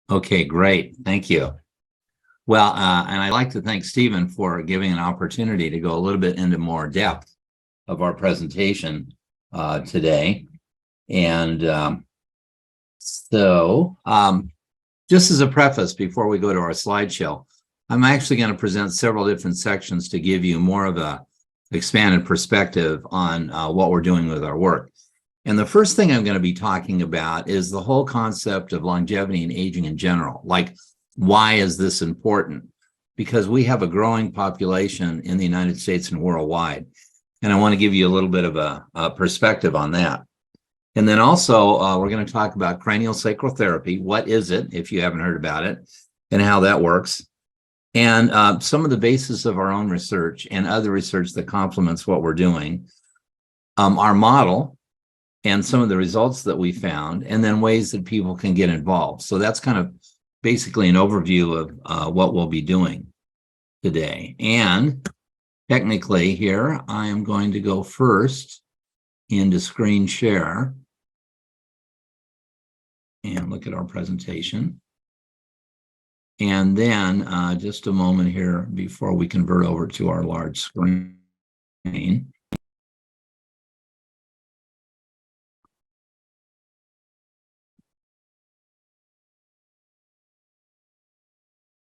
Okay, great. Thank you. Well, and I'd like to thank Stephen for giving an opportunity to go a little bit into more depth of our presentation today. And just as a preface, before we go to our slideshow, I'm actually going to present several different sections to give you more of a expanded perspective on what we're doing with our work. And the first thing I'm going to be talking about is the whole concept of longevity and aging in general. Like, why is this important? Because we have a growing population in the United States and worldwide. And I want to give you a little bit of a perspective on that. And then also, we're going to talk about CranioSacral Therapy. What is it, if you haven't heard about it, and how that works. And some of the basis of our own research and other research that complements what we're doing. Our model, and some of the results that we found, and then ways that people can get involved. So that's kind of basically an overview of what we'll be doing today. And technically here, I am going to go first into screen share and look at our presentation. And then just a moment here before we convert over to our large screen.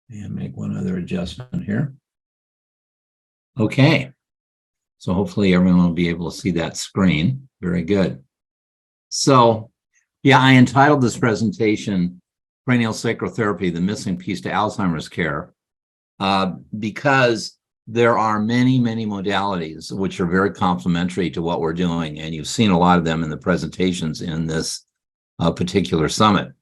And make one other adjustment here. Okay. So hopefully everyone will be able to see that screen. Very good. So, yeah, I entitled this presentation, CranioSacral Therapy, the Missing Piece to Alzheimer's Care, because there are many, many modalities which are very complementary to what we're doing. And you've seen a lot of them in the presentations in this particular summit.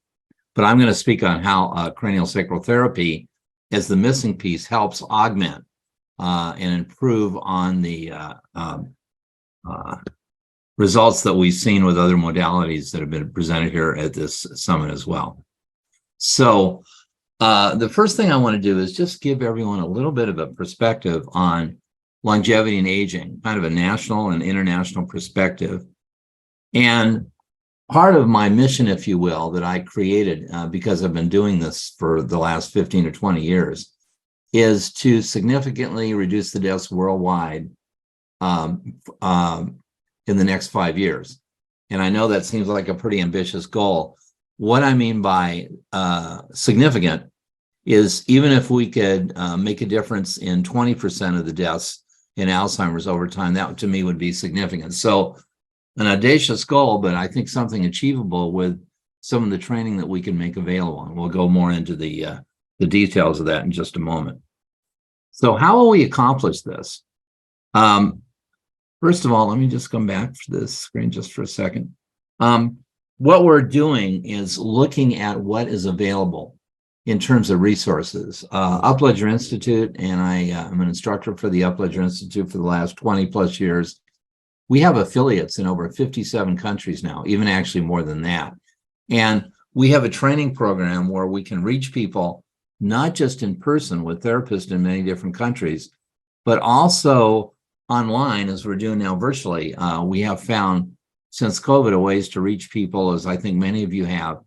But I'm going to speak on how CranioSacral Therapy as the missing piece helps augment and improve on the results that we've seen with other modalities that have been presented here at this summit as well. So the first thing I want to do is just give everyone a little bit of a perspective on longevity and aging, kind of a national and international perspective. And part of my mission, if you will, that I created because I've been doing this for the last 15 or 20 years is to significantly reduce the deaths worldwide in the next 5 years. And I know that seems like a pretty ambitious goal. What I mean by significant is even if we could make a difference in 20% of the deaths in Alzheimer's over time, that to me would be significant. So an audacious goal, but I think something achievable with some of the training that we can make available. And we'll go more into the details of that in just a moment. So how will we accomplish this? First of all, let me just come back to this screen just for a second. What we're doing is looking at what is available in terms of resources. Upledger Institute, and I'm an instructor for the Upledger Institute for the last 20 plus years. We have affiliates in over 57 countries now, even actually more than that. And we have a training program where we can reach people, not just in person with therapists in many different countries, but also online, as we're doing now virtually. We have found since COVID ways to reach people, as I think many of you have,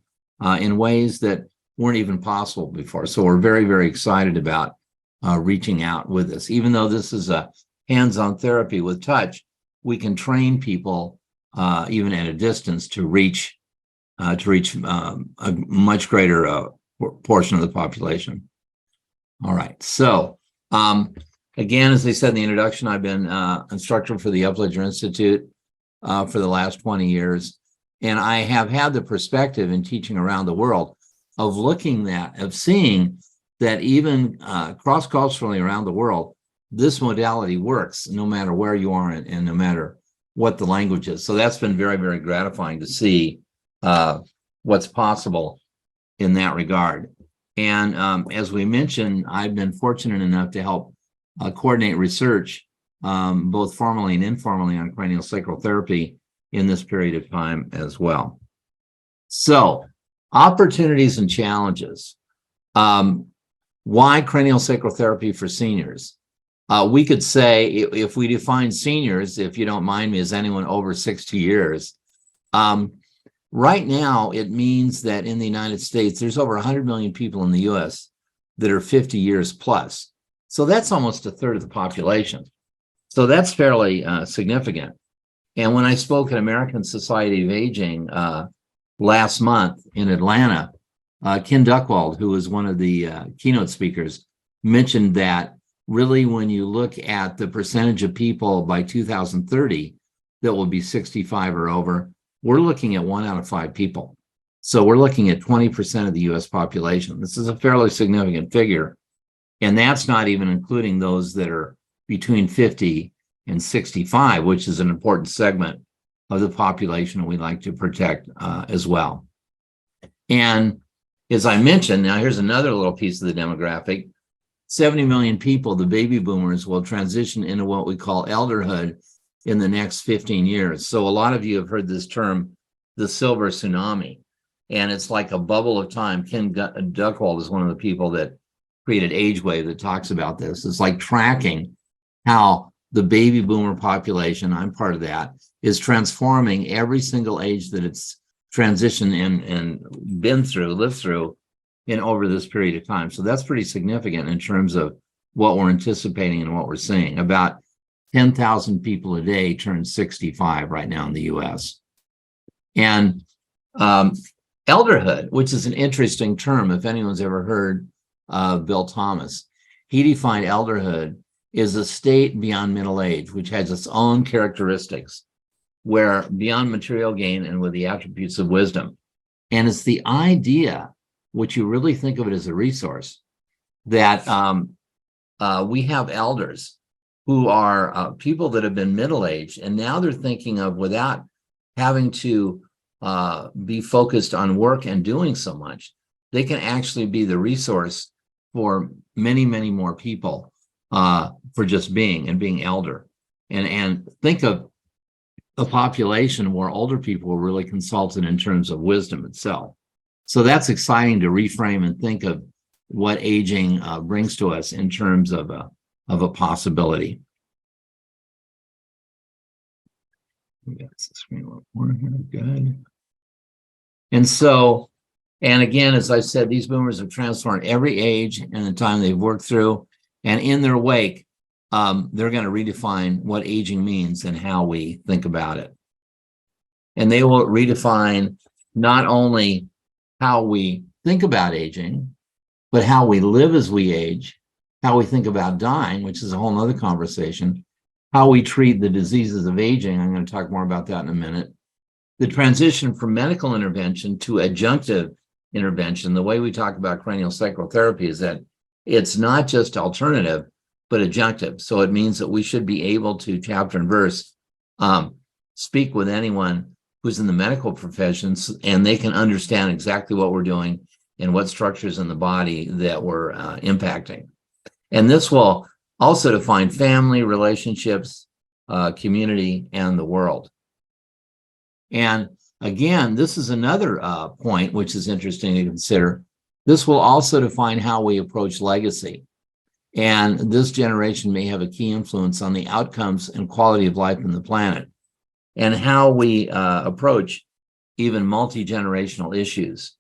in ways that weren't even possible before. So we're very, very excited about reaching out with this. Even though this is a hands-on therapy with touch, we can train people even at a distance to reach a much greater portion of the population. All right. So again, as I said in the introduction, I've been instructor for the Upledger Institute for the last 20 years, and I have had the perspective in teaching around the world of seeing that even cross-culturally around the world, this modality works no matter where you are and no matter what the language is. So that's been very, very gratifying to see what's possible in that regard. And as we mentioned, I've been fortunate enough to help coordinate research, both formally and informally, on craniosacral therapy in this period of time as well. So, opportunities and challenges. Why craniosacral therapy for seniors? We could say, if we define seniors, if you don't mind me, as anyone over 60 years, Right now, it means that in the United States, there's over 100 million people in the US that are 50 years plus. So that's almost a third of the population. So that's fairly significant. And when I spoke at American Society of Aging last month in Atlanta, Ken Duckwald, who was one of the keynote speakers, mentioned that really when you look at the percentage of people by 2030 that will be 65 or over, we're looking at 1 out of 5 people. So we're looking at 20% of the US population. This is a fairly significant figure. And that's not even including those that are between 50 and 65, which is an important segment of the population we like to protect as well. And as I mentioned, now here's another little piece of the demographic. 70 million people, the baby boomers, will transition into what we call elderhood in the next 15 years. So a lot of you have heard this term, the silver tsunami, and it's like a bubble of time. Ken Duckwald is one of the people that created AgeWave that talks about this. It's like tracking how the baby boomer population, I'm part of that, is transforming every single age that it's transitioned and been through, lived through in over this period of time. So that's pretty significant in terms of what we're anticipating and what we're seeing. About 10,000 people a day turn 65 right now in the US. And elderhood, which is an interesting term, if anyone's ever heard Bill Thomas, he defined elderhood as a state beyond middle age, which has its own characteristics, where beyond material gain and with the attributes of wisdom. And it's the idea, which you really think of it as a resource, that we have elders who are people that have been middle-aged, and now they're thinking of, without having to be focused on work and doing so much, they can actually be the resource for many, many more people for just being elder. And think of a population where older people were really consulted in terms of wisdom itself. So that's exciting to reframe and think of what aging brings to us in terms of a possibility. That's the screen a little more here. Good. And so, and again, as I said, these boomers have transformed every age and the time they've worked through, and in their wake, they're going to redefine what aging means and how we think about it. And they will redefine not only how we think about aging, but how we live as we age, how we think about dying, which is a whole nother conversation, how we treat the diseases of aging. I'm going to talk more about that in a minute. The transition from medical intervention to adjunctive intervention, the way we talk about CranioSacral Therapy is that it's not just alternative, but adjunctive. So it means that we should be able to, chapter and verse, speak with anyone who's in the medical professions, and they can understand exactly what we're doing and what structures in the body that we're impacting. And this will also define family, relationships, community, and the world. And again, this is another point which is interesting to consider. This will also define how we approach legacy. And this generation may have a key influence on the outcomes and quality of life on the planet, and how we approach even multi-generational issues.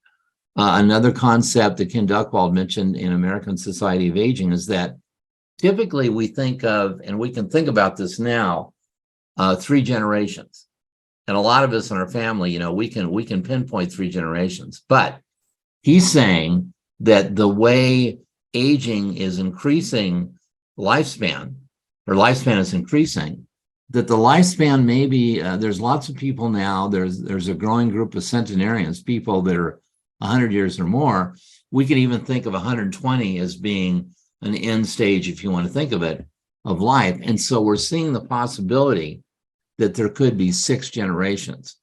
Another concept that Ken Duckwald mentioned in American Society of Aging is that typically we think of, and we can think about this now, 3 generations. And a lot of us in our family, you know, we can pinpoint 3 generations. But he's saying that the way aging is increasing lifespan, or lifespan is increasing, that the lifespan maybe, there's lots of people now, there's a growing group of centenarians, people that are 100 years or more. We can even think of 120 as being an end stage, if you want to think of it, of life. And so we're seeing the possibility that there could be 6 generations.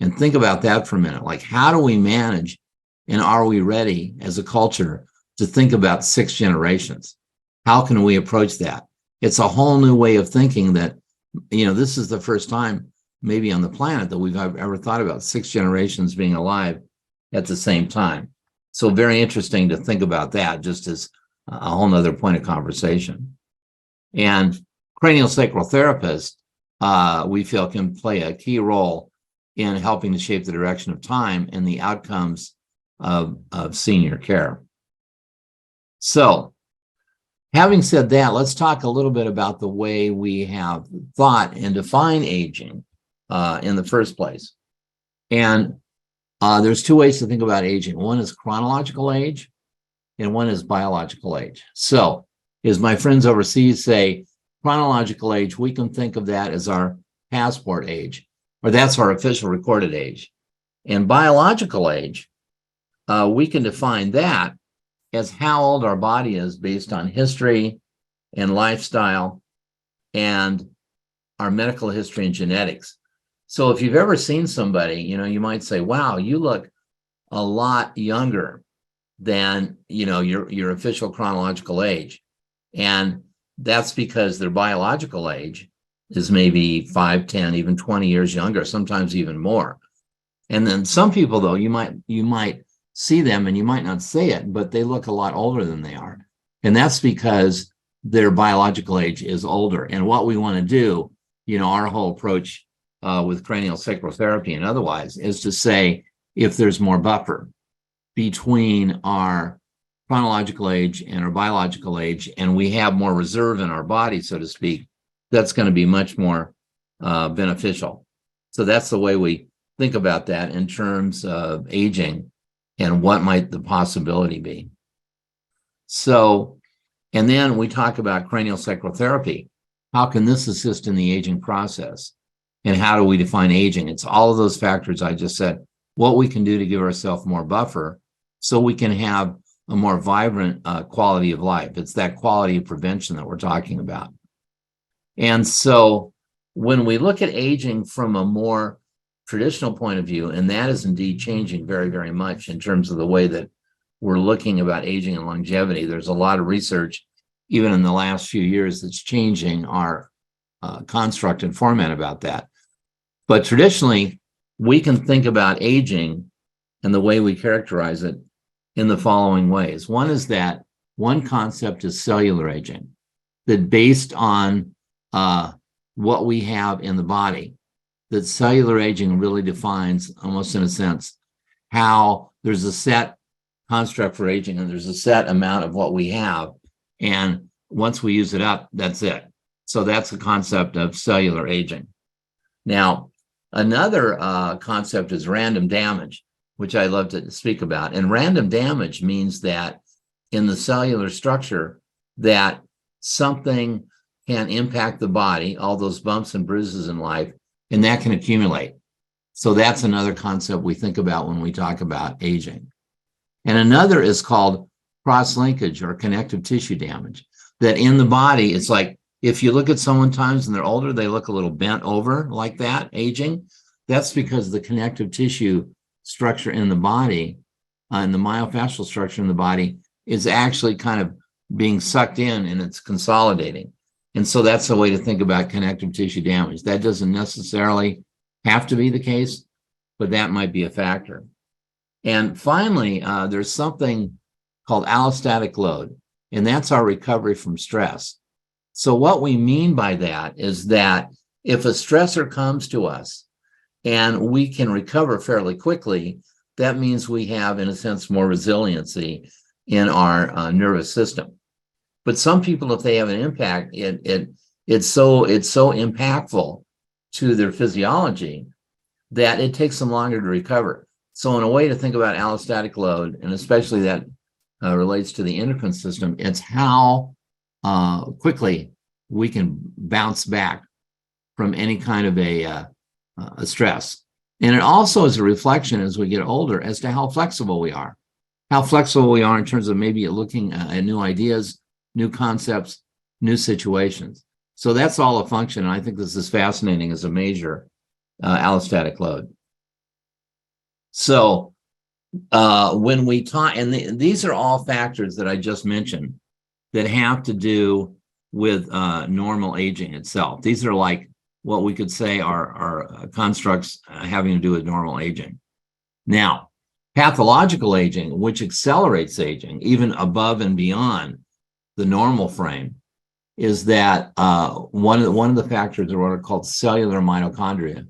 And think about that for a minute. Like, how do we manage, and are we ready as a culture to think about 6 generations? How can we approach that? It's a whole new way of thinking that, you know, this is the first time maybe on the planet that we've ever thought about 6 generations being alive at the same time. So very interesting to think about that, just as a whole nother point of conversation. And craniosacral therapists, we feel, can play a key role in helping to shape the direction of time and the outcomes of senior care. So, having said that, let's talk a little bit about the way we have thought and defined aging in the first place. And there's two ways to think about aging. One is chronological age, and one is biological age. So, as my friends overseas say, chronological age, we can think of that as our passport age, or that's our official recorded age. And biological age, we can define that as how old our body is based on history and lifestyle and our medical history and genetics. So if you've ever seen somebody, you might say, wow, you look a lot younger than, your official chronological age. And that's because their biological age is maybe 5, 10, even 20 years younger, sometimes even more. And then some people, though, you might see them and you might not say it, but they look a lot older than they are. And that's because their biological age is older. And what we want to do, our whole approach with CranioSacral Therapy and otherwise is to say, if there's more buffer between our chronological age and our biological age, and we have more reserve in our body, so to speak, that's going to be much more beneficial. So that's the way we think about that in terms of aging and what might the possibility be. So, and then we talk about CranioSacral Therapy. How can this assist in the aging process? And how do we define aging? It's all of those factors I just said, what we can do to give ourselves more buffer so we can have a more vibrant quality of life. It's that quality of prevention that we're talking about. And so when we look at aging from a more traditional point of view, and that is indeed changing very, very much in terms of the way that we're looking about aging and longevity. There's a lot of research, even in the last few years, that's changing our construct and format about that. But traditionally, we can think about aging and the way we characterize it in the following ways. One is that one concept is cellular aging, that based on what we have in the body, that cellular aging really defines, almost in a sense, how there's a set construct for aging and there's a set amount of what we have. And once we use it up, that's it. So that's the concept of cellular aging. Now, another concept is random damage, which I love to speak about. And random damage means that in the cellular structure, that something can impact the body, all those bumps and bruises in life, and that can accumulate. So that's another concept we think about when we talk about aging. And another is called cross-linkage or connective tissue damage, that in the body, it's like if you look at someone times and they're older, they look a little bent over like that, aging. That's because the connective tissue structure in the body and the myofascial structure in the body is actually kind of being sucked in and it's consolidating. And so that's the way to think about connective tissue damage. That doesn't necessarily have to be the case, but that might be a factor. And finally, there's something called allostatic load, and that's our recovery from stress. So what we mean by that is that if a stressor comes to us and we can recover fairly quickly, that means we have, in a sense, more resiliency in our nervous system. But some people, if they have an impact, it's so impactful to their physiology that it takes them longer to recover. So in a way to think about allostatic load, and especially that relates to the endocrine system, it's how quickly we can bounce back from any kind of a stress. And it also is a reflection as we get older as to how flexible we are in terms of maybe looking at new ideas, new concepts, new situations. So that's all a function. And I think this is fascinating as a measure, allostatic load. So when we talk, and these are all factors that I just mentioned that have to do with normal aging itself. These are like what we could say are constructs having to do with normal aging. Now, pathological aging, which accelerates aging even above and beyond the normal frame, is that one of the factors are what are called cellular mitochondria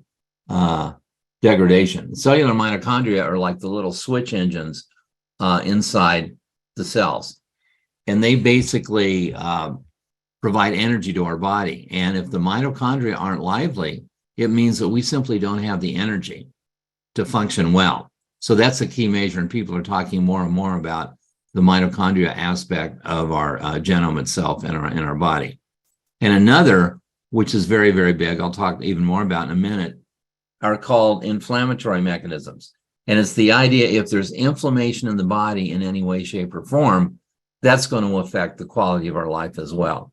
degradation. Cellular mitochondria are like the little switch engines inside the cells, and they basically provide energy to our body. And if the mitochondria aren't lively, it means that we simply don't have the energy to function well. So that's a key measure, and people are talking more and more about the mitochondria aspect of our genome itself in our body. And another, which is very, very big, I'll talk even more about in a minute, are called inflammatory mechanisms. And it's the idea if there's inflammation in the body in any way, shape, or form, that's going to affect the quality of our life as well.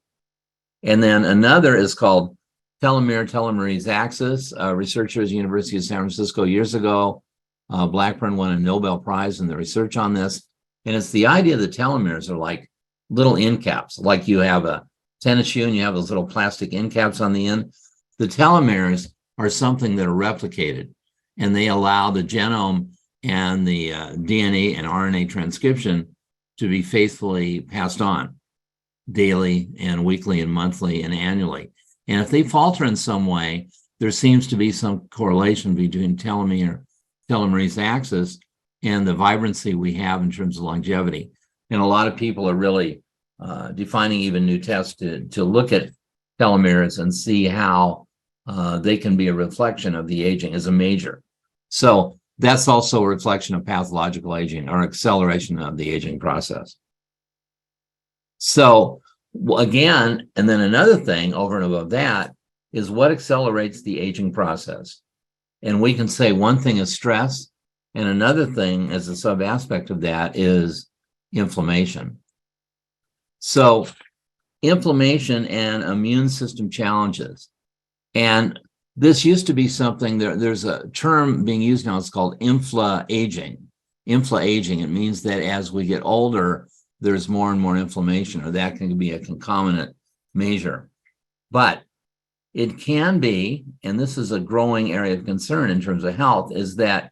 And then another is called telomerase axis. Researchers at the University of San Francisco years ago, Blackburn won a Nobel Prize in the research on this. And it's the idea that telomeres are like little end caps, like you have a tennis shoe and you have those little plastic end caps on the end. The telomeres are something that are replicated, and they allow the genome and the DNA and RNA transcription to be faithfully passed on daily and weekly and monthly and annually. And if they falter in some way, there seems to be some correlation between telomerase axis and the vibrancy we have in terms of longevity. And a lot of people are really defining even new tests to look at telomeres and see how they can be a reflection of the aging as a major. So that's also a reflection of pathological aging or acceleration of the aging process. So again, and then another thing over and above that is what accelerates the aging process. And we can say one thing is stress, and another thing as a sub-aspect of that is inflammation. So inflammation and immune system challenges. And this used to be something, there's a term being used now, it's called infla-aging. Infla-aging, it means that as we get older, there's more and more inflammation, or that can be a concomitant measure. But it can be, and this is a growing area of concern in terms of health, is that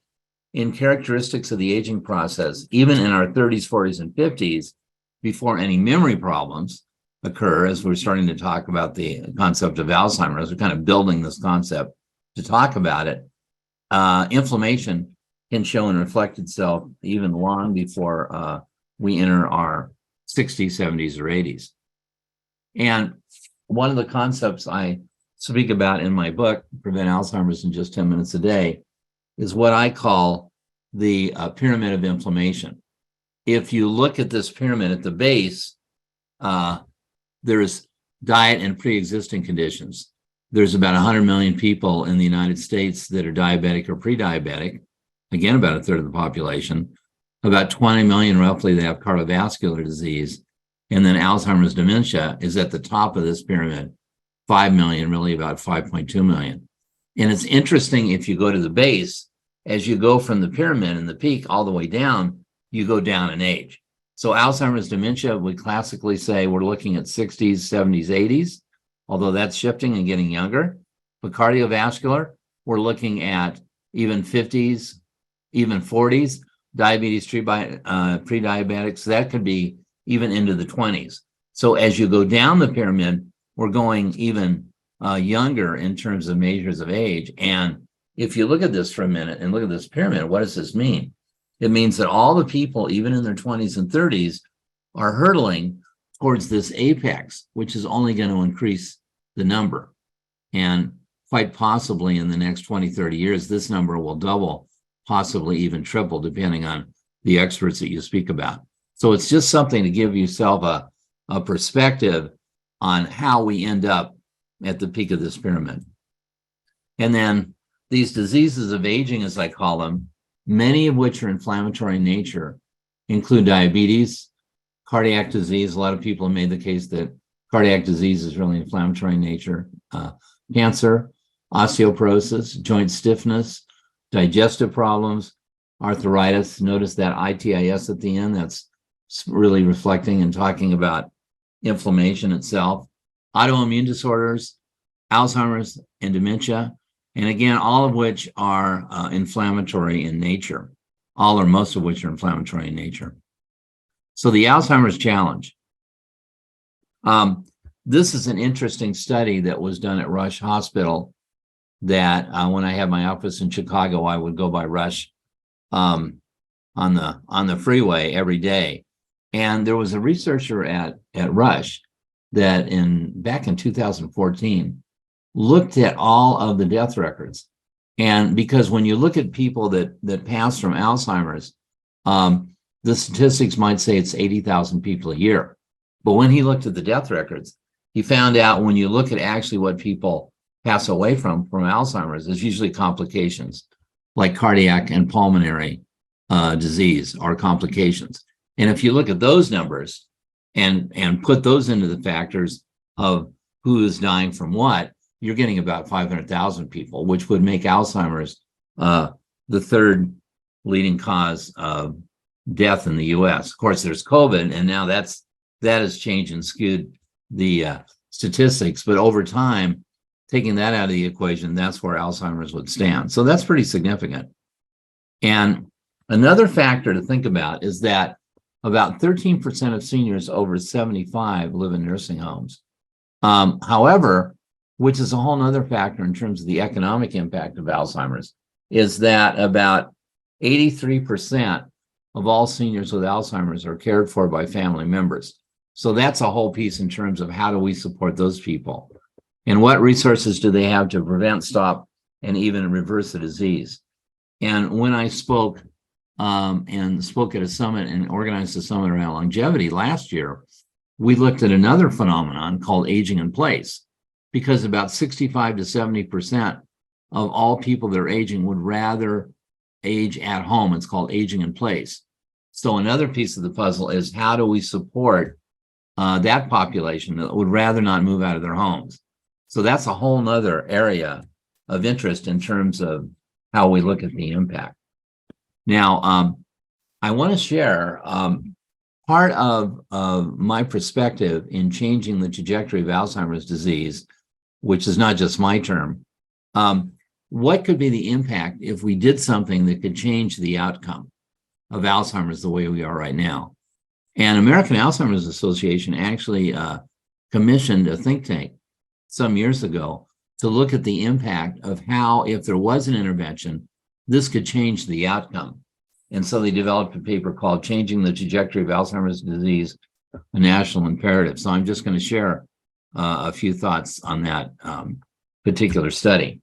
in characteristics of the aging process, even in our 30s, 40s, and 50s, before any memory problems occur, as we're starting to talk about the concept of Alzheimer, as we're kind of building this concept to talk about it, inflammation can show and reflect itself even long before we enter our 60s, 70s, or 80s. And one of the concepts I speak about in my book, Prevent Alzheimer's in Just 10 Minutes a Day, is what I call the pyramid of inflammation. If you look at this pyramid at the base, there's diet and pre-existing conditions. There's about 100 million people in the United States that are diabetic or pre-diabetic, again, about a third of the population. About 20 million roughly that have cardiovascular disease. And then Alzheimer's dementia is at the top of this pyramid, 5 million, really about 5.2 million. And it's interesting if you go to the base, as you go from the pyramid and the peak all the way down, you go down in age. So Alzheimer's dementia, we classically say we're looking at 60s, 70s, 80s, although that's shifting and getting younger. But cardiovascular, we're looking at even 50s, even 40s. Diabetes, pre-diabetics, that could be even into the 20s. So as you go down the pyramid, we're going even younger in terms of measures of age. And if you look at this for a minute and look at this pyramid, what does this mean? It means that all the people, even in their 20s and 30s, are hurtling towards this apex, which is only going to increase the number. And quite possibly in the next 20, 30 years, this number will double, possibly even triple, depending on the experts that you speak about. So it's just something to give yourself a perspective on how we end up at the peak of this pyramid. And then these diseases of aging, as I call them, many of which are inflammatory in nature, include diabetes, cardiac disease. A lot of people have made the case that cardiac disease is really inflammatory in nature, cancer, osteoporosis, joint stiffness, digestive problems, arthritis. Notice that ITIS at the end, that's really reflecting and talking about inflammation itself, autoimmune disorders, Alzheimer's, and dementia. And again, all of which are inflammatory in nature. All or most of which are inflammatory in nature. So the Alzheimer's challenge. This is an interesting study that was done at Rush Hospital that when I had my office in Chicago, I would go by Rush on the freeway every day. And there was a researcher at Rush that back in 2014 looked at all of the death records. And because when you look at people that pass from Alzheimer's, the statistics might say it's 80,000 people a year. But when he looked at the death records, he found out when you look at actually what people pass away from Alzheimer's, it's usually complications like cardiac and pulmonary disease or complications. And if you look at those numbers and put those into the factors of who is dying from what, you're getting about 500,000 people, which would make Alzheimer's the third leading cause of death in the U.S. Of course, there's COVID, and now that has changed and skewed the statistics. But over time, taking that out of the equation, that's where Alzheimer's would stand. So that's pretty significant. And another factor to think about is that about 13% of seniors over 75 live in nursing homes. However, which is a whole nother factor in terms of the economic impact of Alzheimer's, is that about 83% of all seniors with Alzheimer's are cared for by family members. So that's a whole piece in terms of how do we support those people and what resources do they have to prevent, stop, and even reverse the disease. And when I spoke at a summit and organized a summit around longevity last year, we looked at another phenomenon called aging in place, because about 65 to 70% of all people that are aging would rather age at home. It's called aging in place. So another piece of the puzzle is how do we support that population that would rather not move out of their homes? So that's a whole nother area of interest in terms of how we look at the impact. Now, I want to share part of my perspective in changing the trajectory of Alzheimer's disease, which is not just my term. What could be the impact if we did something that could change the outcome of Alzheimer's the way we are right now? And American Alzheimer's Association actually commissioned a think tank some years ago to look at the impact of how, if there was an intervention, this could change the outcome. And so they developed a paper called Changing the Trajectory of Alzheimer's Disease, a National Imperative. So I'm just going to share a few thoughts on that particular study.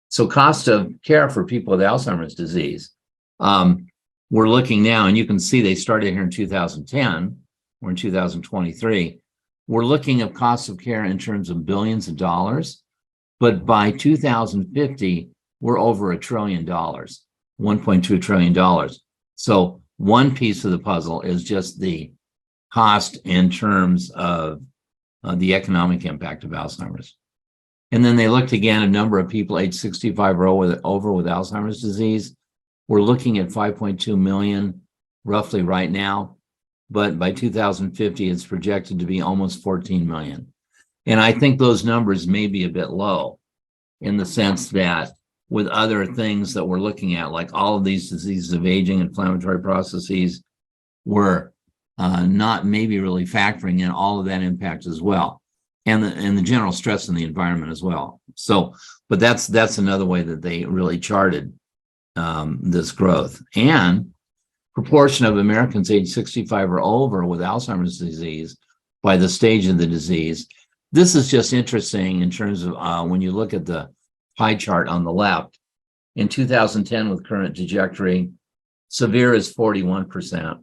So cost of care for people with Alzheimer's disease. We're looking now, and you can see they started here in 2010. We're in 2023. We're looking at cost of care in terms of billions of dollars. But by 2050, we're over $1 trillion, $1.2 trillion. So one piece of the puzzle is just the cost in terms of the economic impact of Alzheimer's. And then they looked again at a number of people age 65 or over with Alzheimer's disease. We're looking at 5.2 million roughly right now, but by 2050, it's projected to be almost 14 million. And I think those numbers may be a bit low in the sense that with other things that we're looking at, like all of these diseases of aging, inflammatory processes, we're not maybe really factoring in all of that impact as well. And the general stress in the environment as well. So, but that's another way that they really charted this growth. And proportion of Americans age 65 or over with Alzheimer's disease by the stage of the disease. This is just interesting in terms of when you look at the pie chart on the left. In 2010, with current trajectory, severe is 41%.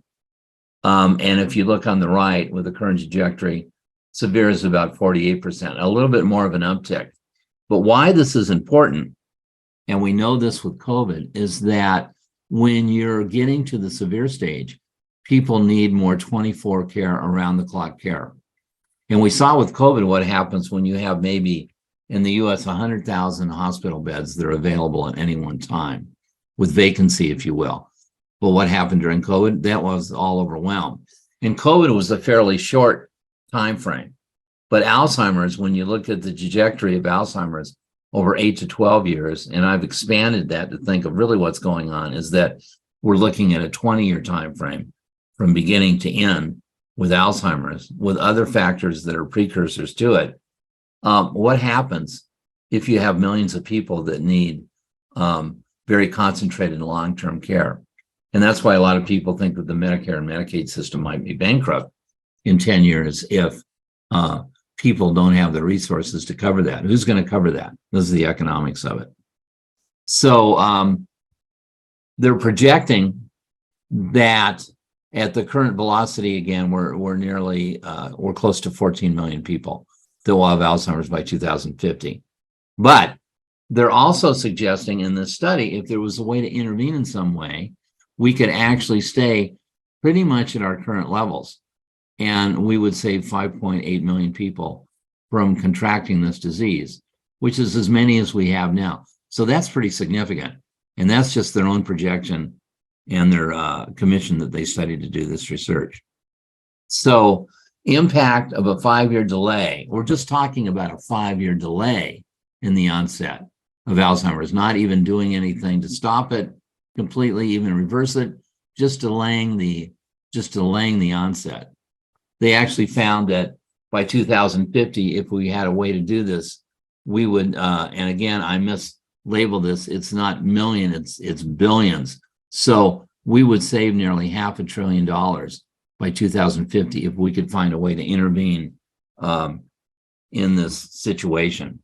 And if you look on the right with the current trajectory, severe is about 48%, a little bit more of an uptick. But why this is important, and we know this with COVID, is that when you're getting to the severe stage, people need more 24 care, around the clock care. And we saw with COVID what happens when you have maybe in the US 100,000 hospital beds that are available at any one time with vacancy, if you will. But what happened during COVID? That was all overwhelmed. And COVID was a fairly short time frame. But Alzheimer's, when you look at the trajectory of Alzheimer's over 8 to 12 years, and I've expanded that to think of really what's going on, is that we're looking at a 20-year time frame from beginning to end with Alzheimer's, with other factors that are precursors to it. What happens if you have millions of people that need very concentrated long-term care. And that's why a lot of people think that the Medicare and Medicaid system might be bankrupt in 10 years if people don't have the resources to cover that. Who's going to cover that? Those are the economics of it. So they're projecting that at the current velocity, again, we're close to 14 million people that will have Alzheimer's by 2050. But they're also suggesting in this study, if there was a way to intervene in some way, we could actually stay pretty much at our current levels. And we would save 5.8 million people from contracting this disease, which is as many as we have now. So that's pretty significant. And that's just their own projection and their commission that they studied to do this research. So impact of a 5-year delay, we're just talking about a 5-year delay in the onset of Alzheimer's, not even doing anything to stop it completely, even reverse it, just delaying the onset. They actually found that by 2050, if we had a way to do this, we would, and again, I mislabeled this, it's not million, it's billions. So we would save nearly $500 billion by 2050 if we could find a way to intervene in this situation.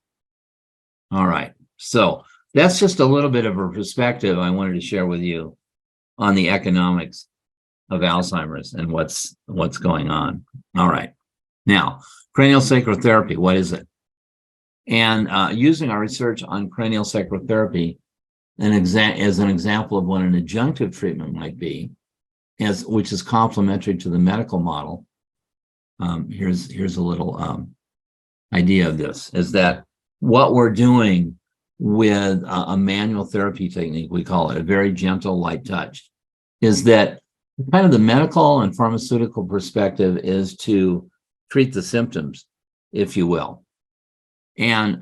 All right, so that's just a little bit of a perspective I wanted to share with you on the economics of Alzheimer's and what's going on. All right, now CranioSacral Therapy, what is it? And using our research on CranioSacral Therapy as an example of what an adjunctive treatment might be, which is complementary to the medical model. Here's a little idea of this, is that what we're doing with a manual therapy technique, we call it a very gentle light touch, is that kind of the medical and pharmaceutical perspective is to treat the symptoms, if you will. And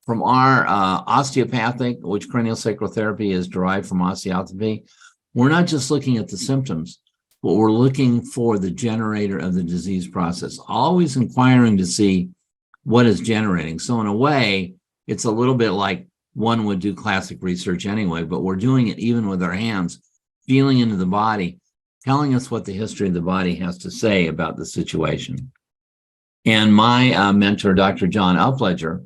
from our osteopathic, which CranioSacral Therapy is derived from osteopathy, we're not just looking at the symptoms, but we're looking for the generator of the disease process, always inquiring to see what is generating. So in a way, it's a little bit like one would do classic research anyway, but we're doing it even with our hands, feeling into the body, telling us what the history of the body has to say about the situation. And my mentor, Dr. John Upledger,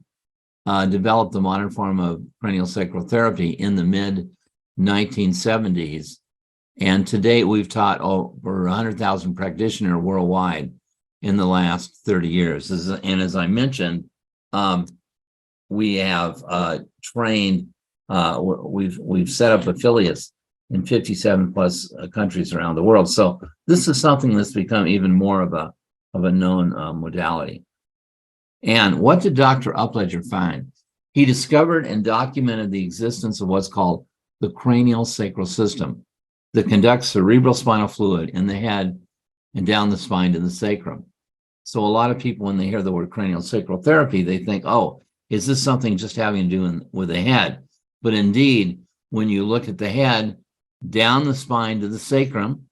developed the modern form of craniosacral therapy in the mid-1970s. And to date, we've taught over 100,000 practitioners worldwide in the last 30 years. And as I mentioned, we have trained, we've set up affiliates in 57 plus countries around the world. So this is something that's become even more of a known modality. And what did Dr. Upledger find? He discovered and documented the existence of what's called the craniosacral system that conducts cerebrospinal fluid in the head and down the spine to the sacrum. So a lot of people, when they hear the word craniosacral therapy, they think, oh, is this something just having to do with the head? But indeed, when you look at the head, down the spine to the sacrum,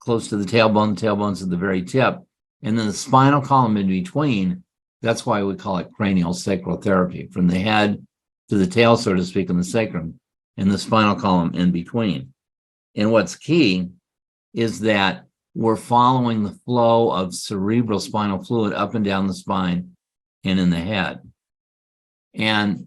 close to the tailbone's at the very tip, and then the spinal column in between, that's why we call it craniosacral therapy, from the head to the tail, so to speak, in the sacrum, and the spinal column in between. And what's key is that we're following the flow of cerebrospinal fluid up and down the spine and in the head. And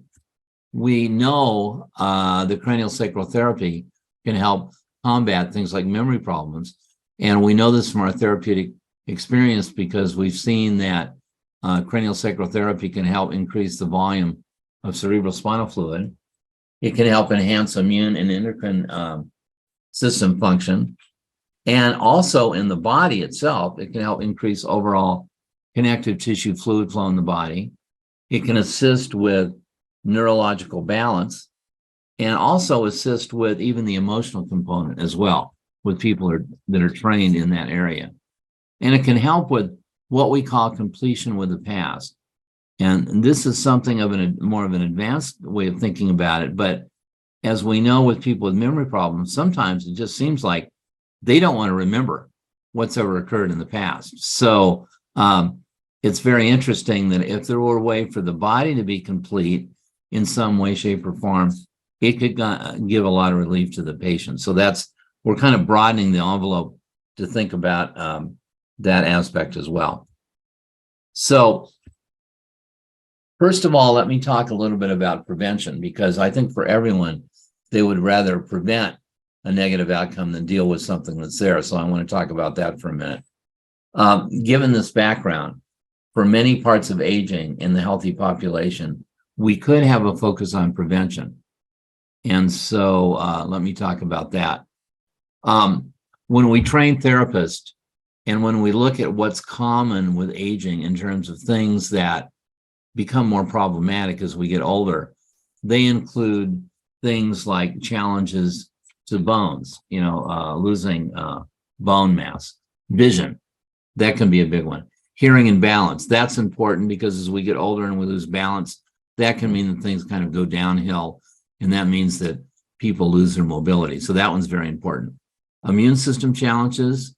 we know the craniosacral therapy can help combat things like memory problems. And we know this from our therapeutic experience because we've seen that craniosacral therapy can help increase the volume of cerebrospinal fluid. It can help enhance immune and endocrine system function. And also in the body itself, it can help increase overall connective tissue fluid flow in the body. It can assist with neurological balance and also assist with even the emotional component as well with people that are trained in that area. And it can help with what we call completion with the past. And this is something of more of an advanced way of thinking about it. But as we know with people with memory problems, sometimes it just seems like they don't want to remember what's ever occurred in the past. So it's very interesting that if there were a way for the body to be complete in some way, shape, or form, it could give a lot of relief to the patient. So we're kind of broadening the envelope to think about that aspect as well. So first of all, let me talk a little bit about prevention, because I think for everyone, they would rather prevent a negative outcome than deal with something that's there. So I want to talk about that for a minute. Given this background, for many parts of aging in the healthy population, we could have a focus on prevention. And so let me talk about that. When we train therapists and when we look at what's common with aging in terms of things that become more problematic as we get older, they include things like challenges to bones, losing bone mass, vision, that can be a big one. Hearing and balance, that's important because as we get older and we lose balance, that can mean that things kind of go downhill, and that means that people lose their mobility. So that one's very important. Immune system challenges,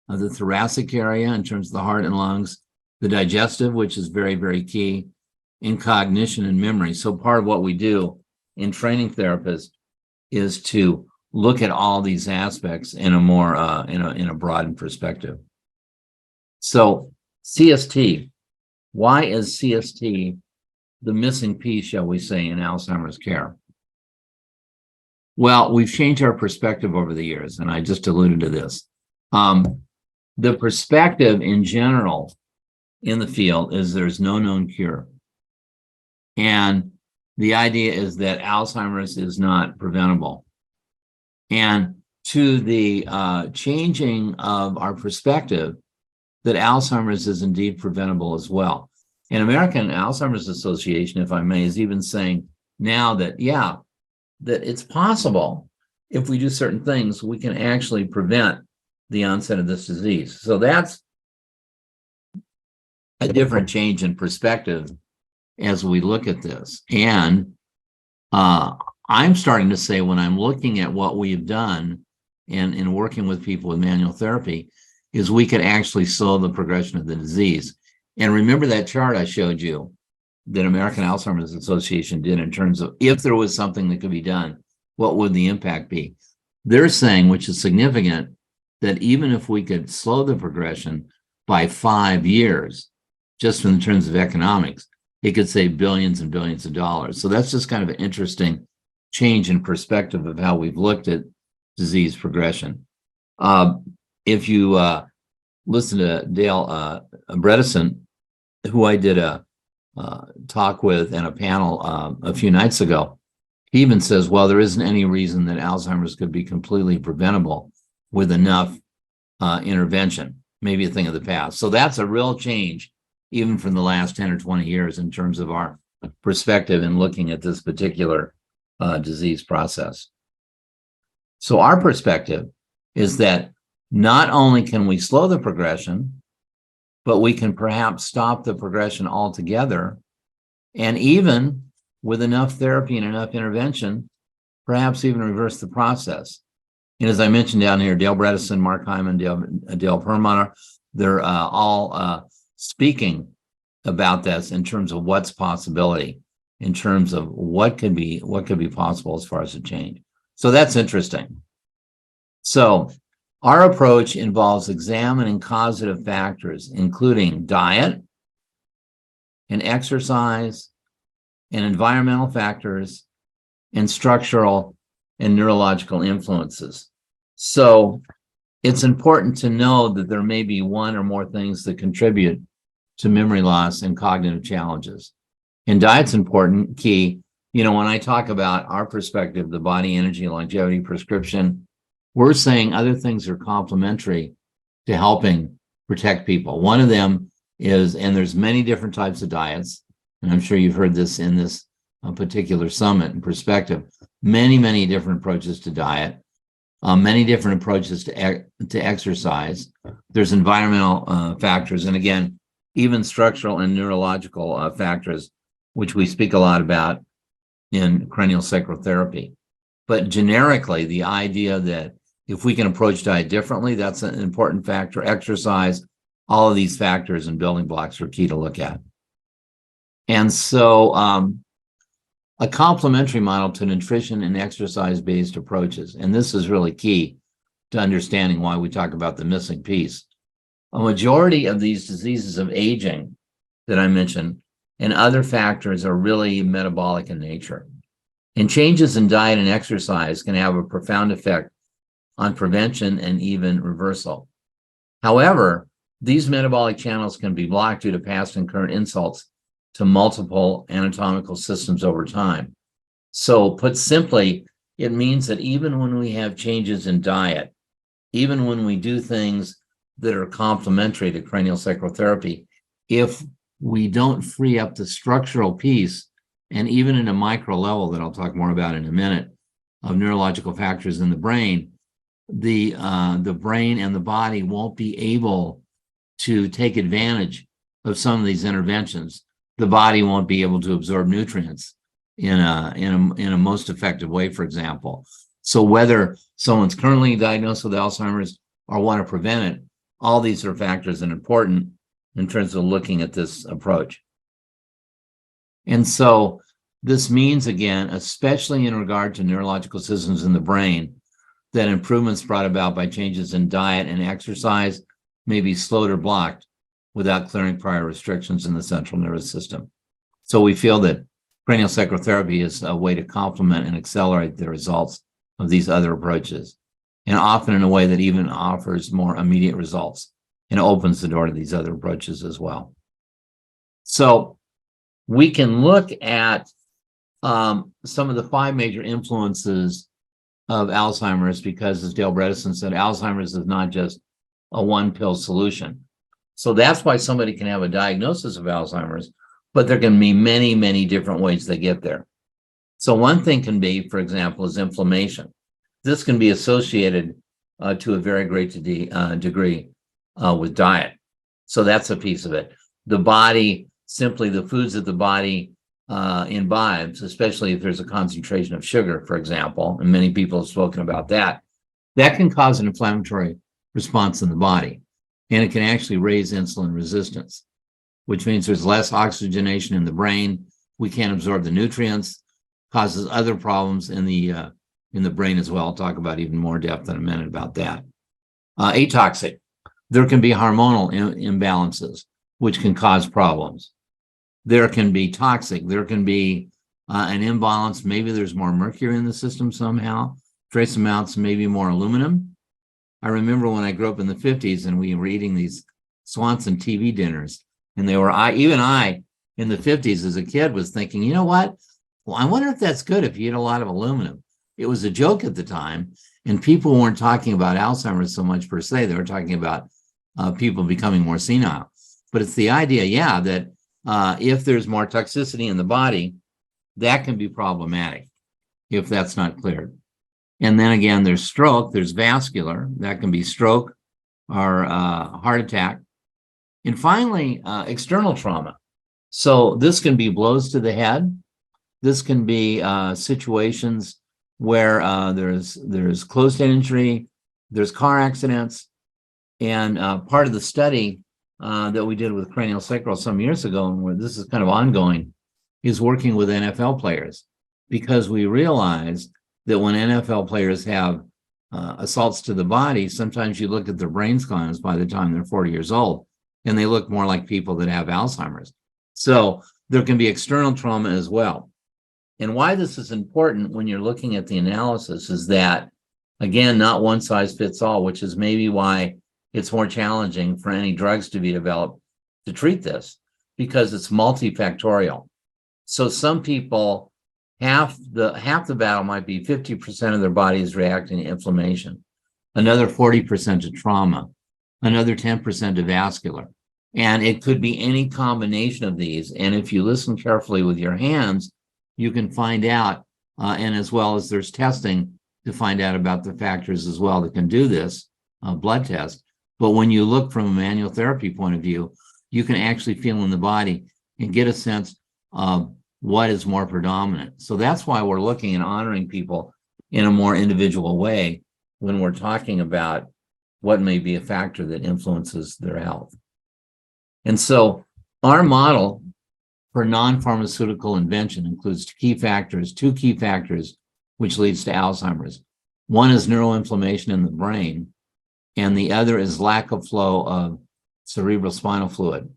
the thoracic area in terms of the heart and lungs, the digestive, which is very, very key, and cognition and memory. So part of what we do in training therapists is to look at all these aspects in a more in a broadened perspective. So CST, why is CST the missing piece, shall we say, in Alzheimer's care? Well, we've changed our perspective over the years, and I just alluded to this. The perspective in general in the field is there's no known cure. And the idea is that Alzheimer's is not preventable. And to the changing of our perspective, that Alzheimer's is indeed preventable as well. And American Alzheimer's Association, if I may, is even saying now that, yeah, that it's possible if we do certain things, we can actually prevent the onset of this disease. So that's a different change in perspective as we look at this. And I'm starting to say, when I'm looking at what we've done and working with people with manual therapy, is we could actually slow the progression of the disease. And remember that chart I showed you that American Alzheimer's Association did in terms of if there was something that could be done, what would the impact be? They're saying, which is significant, that even if we could slow the progression by 5 years, just in terms of economics, it could save billions and billions of dollars. So that's just kind of an interesting change in perspective of how we've looked at disease progression. If you listen to Dale Bredesen, who I did a talk with and a panel a few nights ago, he even says, well, there isn't any reason that Alzheimer's could be completely preventable with enough intervention, maybe a thing of the past. So that's a real change, even from the last 10 or 20 years in terms of our perspective in looking at this particular disease process. So our perspective is that not only can we slow the progression, but we can perhaps stop the progression altogether. And even with enough therapy and enough intervention, perhaps even reverse the process. And as I mentioned down here, Dale Bredesen, Mark Hyman, Dale Perlmutter, they're all speaking about this in terms of what's possibility, in terms of what could be possible as far as a change. So that's interesting. So our approach involves examining causative factors, including diet and exercise and environmental factors and structural and neurological influences. So it's important to know that there may be one or more things that contribute to memory loss and cognitive challenges. And diet's important, key. When I talk about our perspective, the body, energy, longevity prescription, we're saying other things are complementary to helping protect people. One of them is, and there's many different types of diets, and I'm sure you've heard this in this particular summit and perspective, many different approaches to diet, many different approaches to exercise. There's environmental factors, and again, even structural and neurological factors, which we speak a lot about in CranioSacral Therapy. But generically, the idea that if we can approach diet differently, that's an important factor. Exercise, all of these factors and building blocks are key to look at. And so a complementary model to nutrition and exercise-based approaches. And this is really key to understanding why we talk about the missing piece. A majority of these diseases of aging that I mentioned and other factors are really metabolic in nature. And changes in diet and exercise can have a profound effect on prevention and even reversal. However, these metabolic channels can be blocked due to past and current insults to multiple anatomical systems over time. So put simply, it means that even when we have changes in diet, even when we do things that are complementary to craniosacral therapy, if we don't free up the structural piece, and even in a micro level that I'll talk more about in a minute, of neurological factors in the brain and the body won't be able to take advantage of some of these interventions. The body won't be able to absorb nutrients in a most effective way, for example. So whether someone's currently diagnosed with Alzheimer's or want to prevent it, all these are factors that are important in terms of looking at this approach. And so this means, again, especially in regard to neurological systems in the brain, that improvements brought about by changes in diet and exercise may be slowed or blocked without clearing prior restrictions in the central nervous system. So we feel that craniosacral therapy is a way to complement and accelerate the results of these other approaches, and often in a way that even offers more immediate results and opens the door to these other approaches as well. So we can look at some of the 5 major influences of Alzheimer's, because, as Dale Bredesen said, Alzheimer's is not just a one-pill solution. So that's why somebody can have a diagnosis of Alzheimer's, but there can be many, many different ways they get there. So one thing can be, for example, is inflammation. This can be associated to a very great degree with diet. So that's a piece of it. The body, simply the foods that the body imbibes, especially if there's a concentration of sugar, for example, and many people have spoken about that, that can cause an inflammatory response in the body. And it can actually raise insulin resistance, which means there's less oxygenation in the brain. We can't absorb the nutrients, causes other problems in the brain as well. I'll talk about even more depth in a minute about that. Atoxic. There can be hormonal imbalances, which can cause problems. There can be toxic. There can be an imbalance. Maybe there's more mercury in the system somehow, trace amounts, maybe more aluminum. I remember when I grew up in the 50s and we were eating these Swanson TV dinners, and even I in the 50s as a kid was thinking, you know what? Well, I wonder if that's good if you eat a lot of aluminum. It was a joke at the time, and people weren't talking about Alzheimer's so much per se. They were talking about people becoming more senile. But it's the idea, yeah, that if there's more toxicity in the body, that can be problematic if that's not cleared. And then again, there's stroke, there's vascular, that can be stroke or heart attack. And finally, external trauma. So this can be blows to the head. This can be situations where there's closed-head injury, there's car accidents. And part of the study that we did with craniosacral some years ago, and where this is kind of ongoing, is working with NFL players, because we realized that when NFL players have assaults to the body, sometimes you look at their brain scans by the time they're 40 years old, and they look more like people that have Alzheimer's. So there can be external trauma as well. And why this is important when you're looking at the analysis is that, again, not one size fits all, which is maybe why it's more challenging for any drugs to be developed to treat this, because it's multifactorial. So some people, half the battle might be 50% of their body is reacting to inflammation, another 40% to trauma, another 10% to vascular. And it could be any combination of these. And if you listen carefully with your hands, you can find out, and as well as there's testing to find out about the factors as well that can do this, blood test. But when you look from a manual therapy point of view, you can actually feel in the body and get a sense of what is more predominant. So that's why we're looking and honoring people in a more individual way when we're talking about what may be a factor that influences their health. And so our model for non-pharmaceutical invention includes two key factors, which leads to Alzheimer's. One is neuroinflammation in the brain, and the other is lack of flow of cerebral spinal fluid.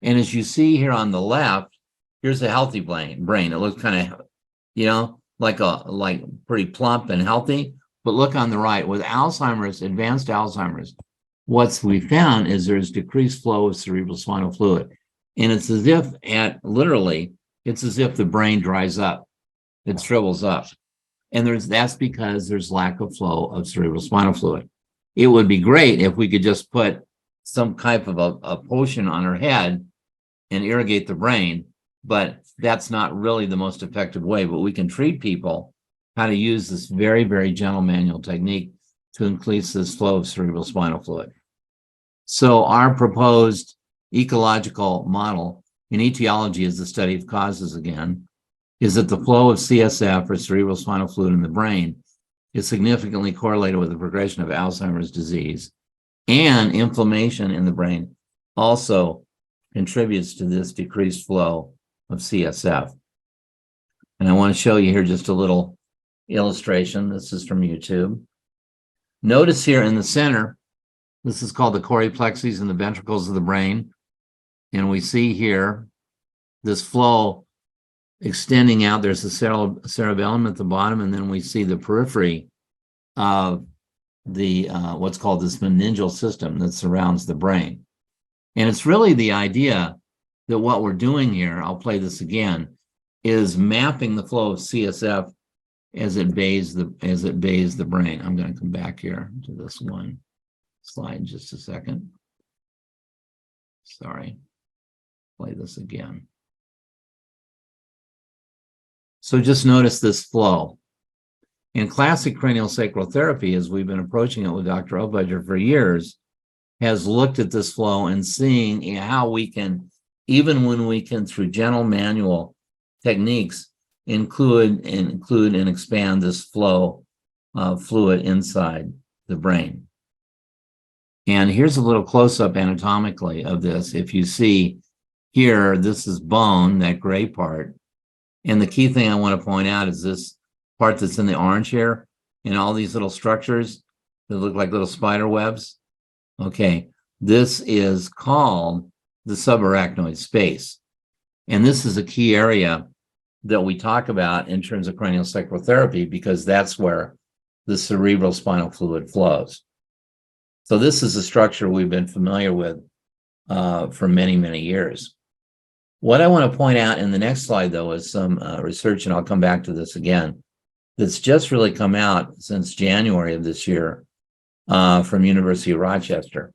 And as you see here on the left, here's a healthy brain. It looks kind of, like pretty plump and healthy. But look on the right, with Alzheimer's, advanced Alzheimer's, what we found is there's decreased flow of cerebral spinal fluid. And it's as if it's as if the brain dries up. It shrivels up. And that's because there's lack of flow of cerebral spinal fluid. It would be great if we could just put some type of a potion on our head and irrigate the brain, but that's not really the most effective way. But we can treat people how to use this very, very gentle manual technique to increase this flow of cerebral spinal fluid. So our proposed ecological model in etiology is the study of causes again, is that the flow of CSF, or cerebral spinal fluid, in the brain is significantly correlated with the progression of Alzheimer's disease, and inflammation in the brain also contributes to this decreased flow of CSF. And I want to show you here just a little illustration. This is from YouTube. Notice here in the center, this is called the choreplexes and the ventricles of the brain. And we see here this flow extending out. There's the cerebellum at the bottom, and then we see the periphery of the what's called this meningeal system that surrounds the brain. And it's really the idea that what we're doing here, I'll play this again, is mapping the flow of CSF as it bathes the brain. I'm going to come back here to this one slide in just a second. Sorry. Play this again. So just notice this flow. In classic craniosacral therapy, as we've been approaching it with Dr. Upledger for years, has looked at this flow and seeing how we can, even when we can, through gentle manual techniques, include and expand this flow of fluid inside the brain. And here's a little close-up anatomically of this. If you see here, this is bone, that gray part. And the key thing I want to point out is this part that's in the orange here, and all these little structures that look like little spider webs. Okay, this is called the subarachnoid space. And this is a key area that we talk about in terms of craniosacral therapy, because that's where the cerebral spinal fluid flows. So this is a structure we've been familiar with for many, many years. What I want to point out in the next slide, though, is some research, and I'll come back to this again, that's just really come out since January of this year from University of Rochester.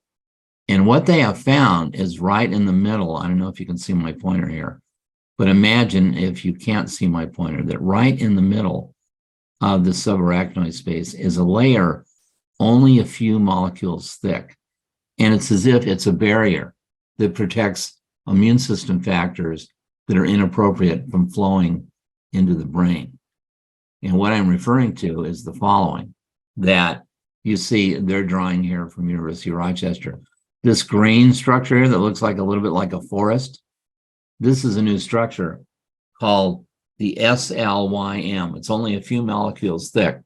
And what they have found is right in the middle. I don't know if you can see my pointer here, but imagine, if you can't see my pointer, that right in the middle of the subarachnoid space is a layer only a few molecules thick. And it's as if it's a barrier that protects immune system factors that are inappropriate from flowing into the brain. And what I'm referring to is the following, that you see they're drawing here from University of Rochester. This green structure here that looks like a little bit like a forest, this is a new structure called the SLYM. It's only a few molecules thick.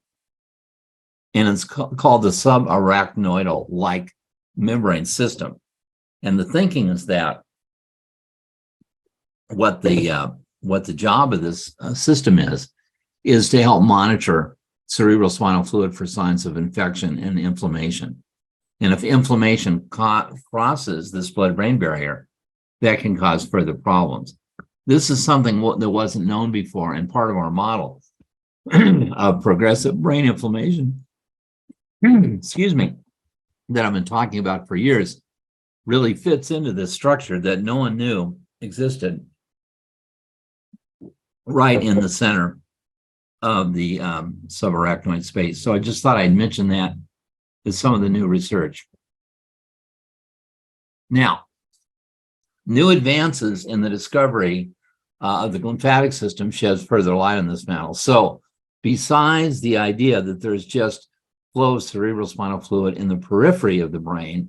And it's called the subarachnoidal-like membrane system. And the thinking is that what the job of this system is to help monitor cerebral spinal fluid for signs of infection and inflammation. And if inflammation crosses this blood-brain barrier, that can cause further problems. This is something that wasn't known before, and part of our model of progressive brain inflammation, excuse me, that I've been talking about for years, really fits into this structure that no one knew existed right in the center of the subarachnoid space. So I just thought I'd mention that as some of the new research. Now, new advances in the discovery of the lymphatic system sheds further light on this matter. So besides the idea that there's just flow of cerebral spinal fluid in the periphery of the brain,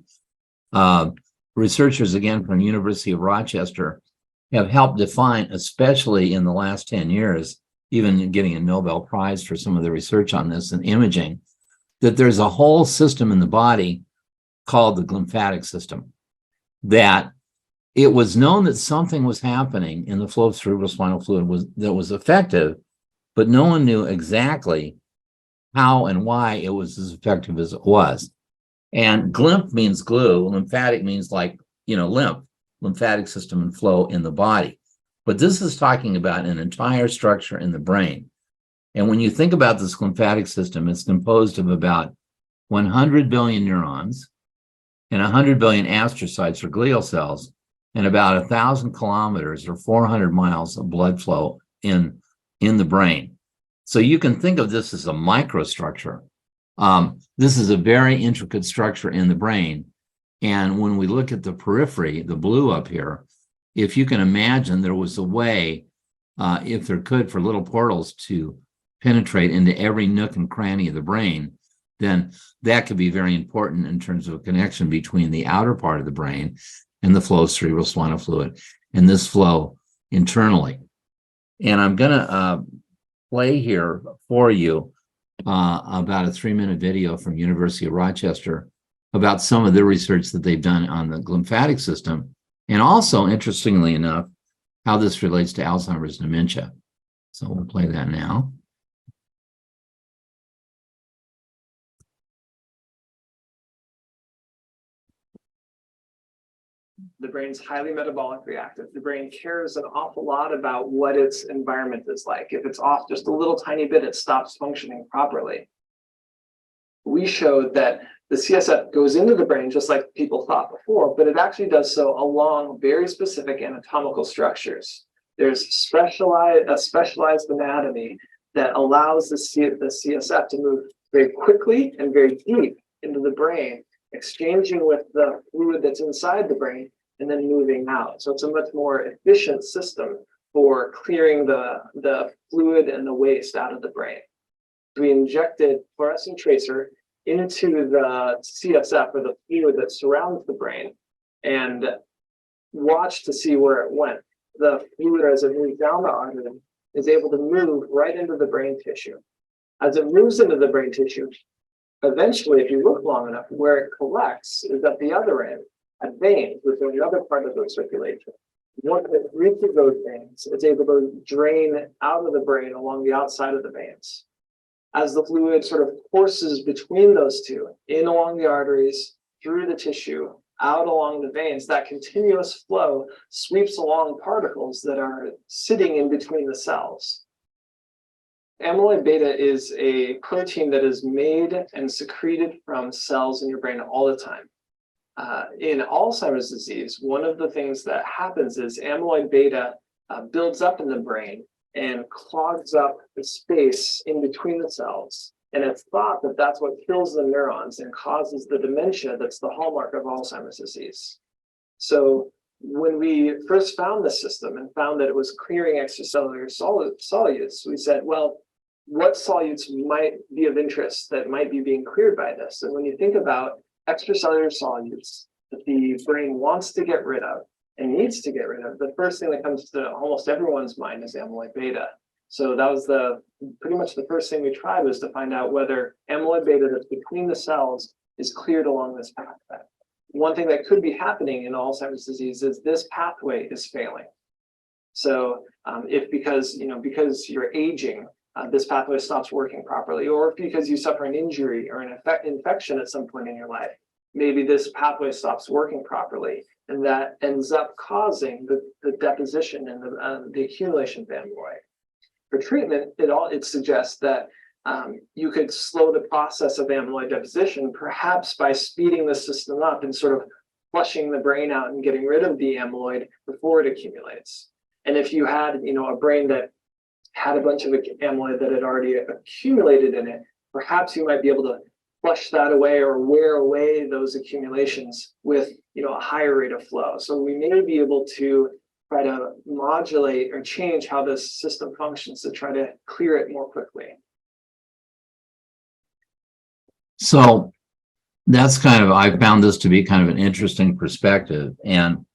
researchers again from University of Rochester have helped define, especially in the last 10 years, even getting a Nobel Prize for some of the research on this and imaging, that there's a whole system in the body called the lymphatic system, that it was known that something was happening in the flow of cerebrospinal fluid that was effective, but no one knew exactly how and why it was as effective as it was. And glymph means glue, lymphatic means like, lymphatic system and flow in the body. But this is talking about an entire structure in the brain. And when you think about this lymphatic system, it's composed of about 100 billion neurons and 100 billion astrocytes or glial cells, and about 1,000 kilometers or 400 miles of blood flow in the brain. So you can think of this as a microstructure. This is a very intricate structure in the brain. And when we look at the periphery, the blue up here, if you can imagine there was a way, if there could, for little portals to penetrate into every nook and cranny of the brain, then that could be very important in terms of a connection between the outer part of the brain and the flow of cerebrospinal fluid, and this flow internally. And I'm going to play here for you about a 3-minute video from University of Rochester about some of the research that they've done on the lymphatic system, and also, interestingly enough, how this relates to Alzheimer's dementia. So we'll play that now. The brain's highly metabolic reactive. The brain cares an awful lot about what its environment is like. If it's off just a little tiny bit, it stops functioning properly. We showed that the CSF goes into the brain just like people thought before, but it actually does so along very specific anatomical structures. There's a specialized anatomy that allows the CSF to move very quickly and very deep into the brain, exchanging with the fluid that's inside the brain and then moving out. So it's a much more efficient system for clearing the fluid and the waste out of the brain. We injected fluorescent tracer into the CSF, or the fluid that surrounds the brain, and watched to see where it went. The fluid, as it moves down the artery, is able to move right into the brain tissue. As it moves into the brain tissue, eventually, if you look long enough, where it collects is at the other end, at veins, which are the other part of the circulation. Once it reaches those veins, it's able to drain out of the brain along the outside of the veins. As the fluid sort of courses between those two, in along the arteries, through the tissue, out along the veins, that continuous flow sweeps along particles that are sitting in between the cells. Amyloid beta is a protein that is made and secreted from cells in your brain all the time. In Alzheimer's disease, one of the things that happens is amyloid beta builds up in the brain and clogs up the space in between the cells. And it's thought that that's what kills the neurons and causes the dementia that's the hallmark of Alzheimer's disease. So when we first found the system and found that it was clearing extracellular solutes, we said, well, what solutes might be of interest that might be being cleared by this? And when you think about extracellular solutes that the brain wants to get rid of and needs to get rid of, the first thing that comes to almost everyone's mind is amyloid beta. So that was pretty much the first thing we tried, was to find out whether amyloid beta that's between the cells is cleared along this pathway. One thing that could be happening in Alzheimer's disease is this pathway is failing. So if because you're aging, this pathway stops working properly, or if because you suffer an injury or an infection at some point in your life, maybe this pathway stops working properly, and that ends up causing the deposition and the accumulation of amyloid. For treatment, it suggests that you could slow the process of amyloid deposition, perhaps by speeding the system up and sort of flushing the brain out and getting rid of the amyloid before it accumulates. And if you had, a brain that had a bunch of amyloid that had already accumulated in it, perhaps you might be able to flush that away or wear away those accumulations with, a higher rate of flow. So we may be able to try to modulate or change how this system functions to try to clear it more quickly. So that's I found this to be kind of an interesting perspective. And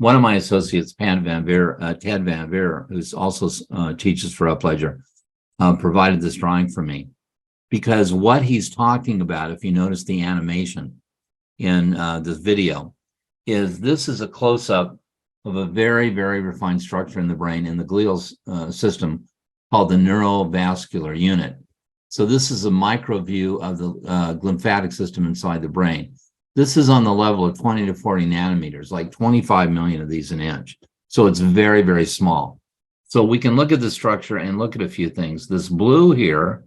one of my associates, Ted Van Veer, who's also teaches for Upledger, provided this drawing for me, because what he's talking about, if you notice the animation in this video, is this is a close-up of a very, very refined structure in the brain in the glial system called the neurovascular unit. So this is a micro view of the lymphatic system inside the brain. This is on the level of 20 to 40 nanometers, like 25 million of these an inch. So it's very, very small. So we can look at the structure and look at a few things. This blue here,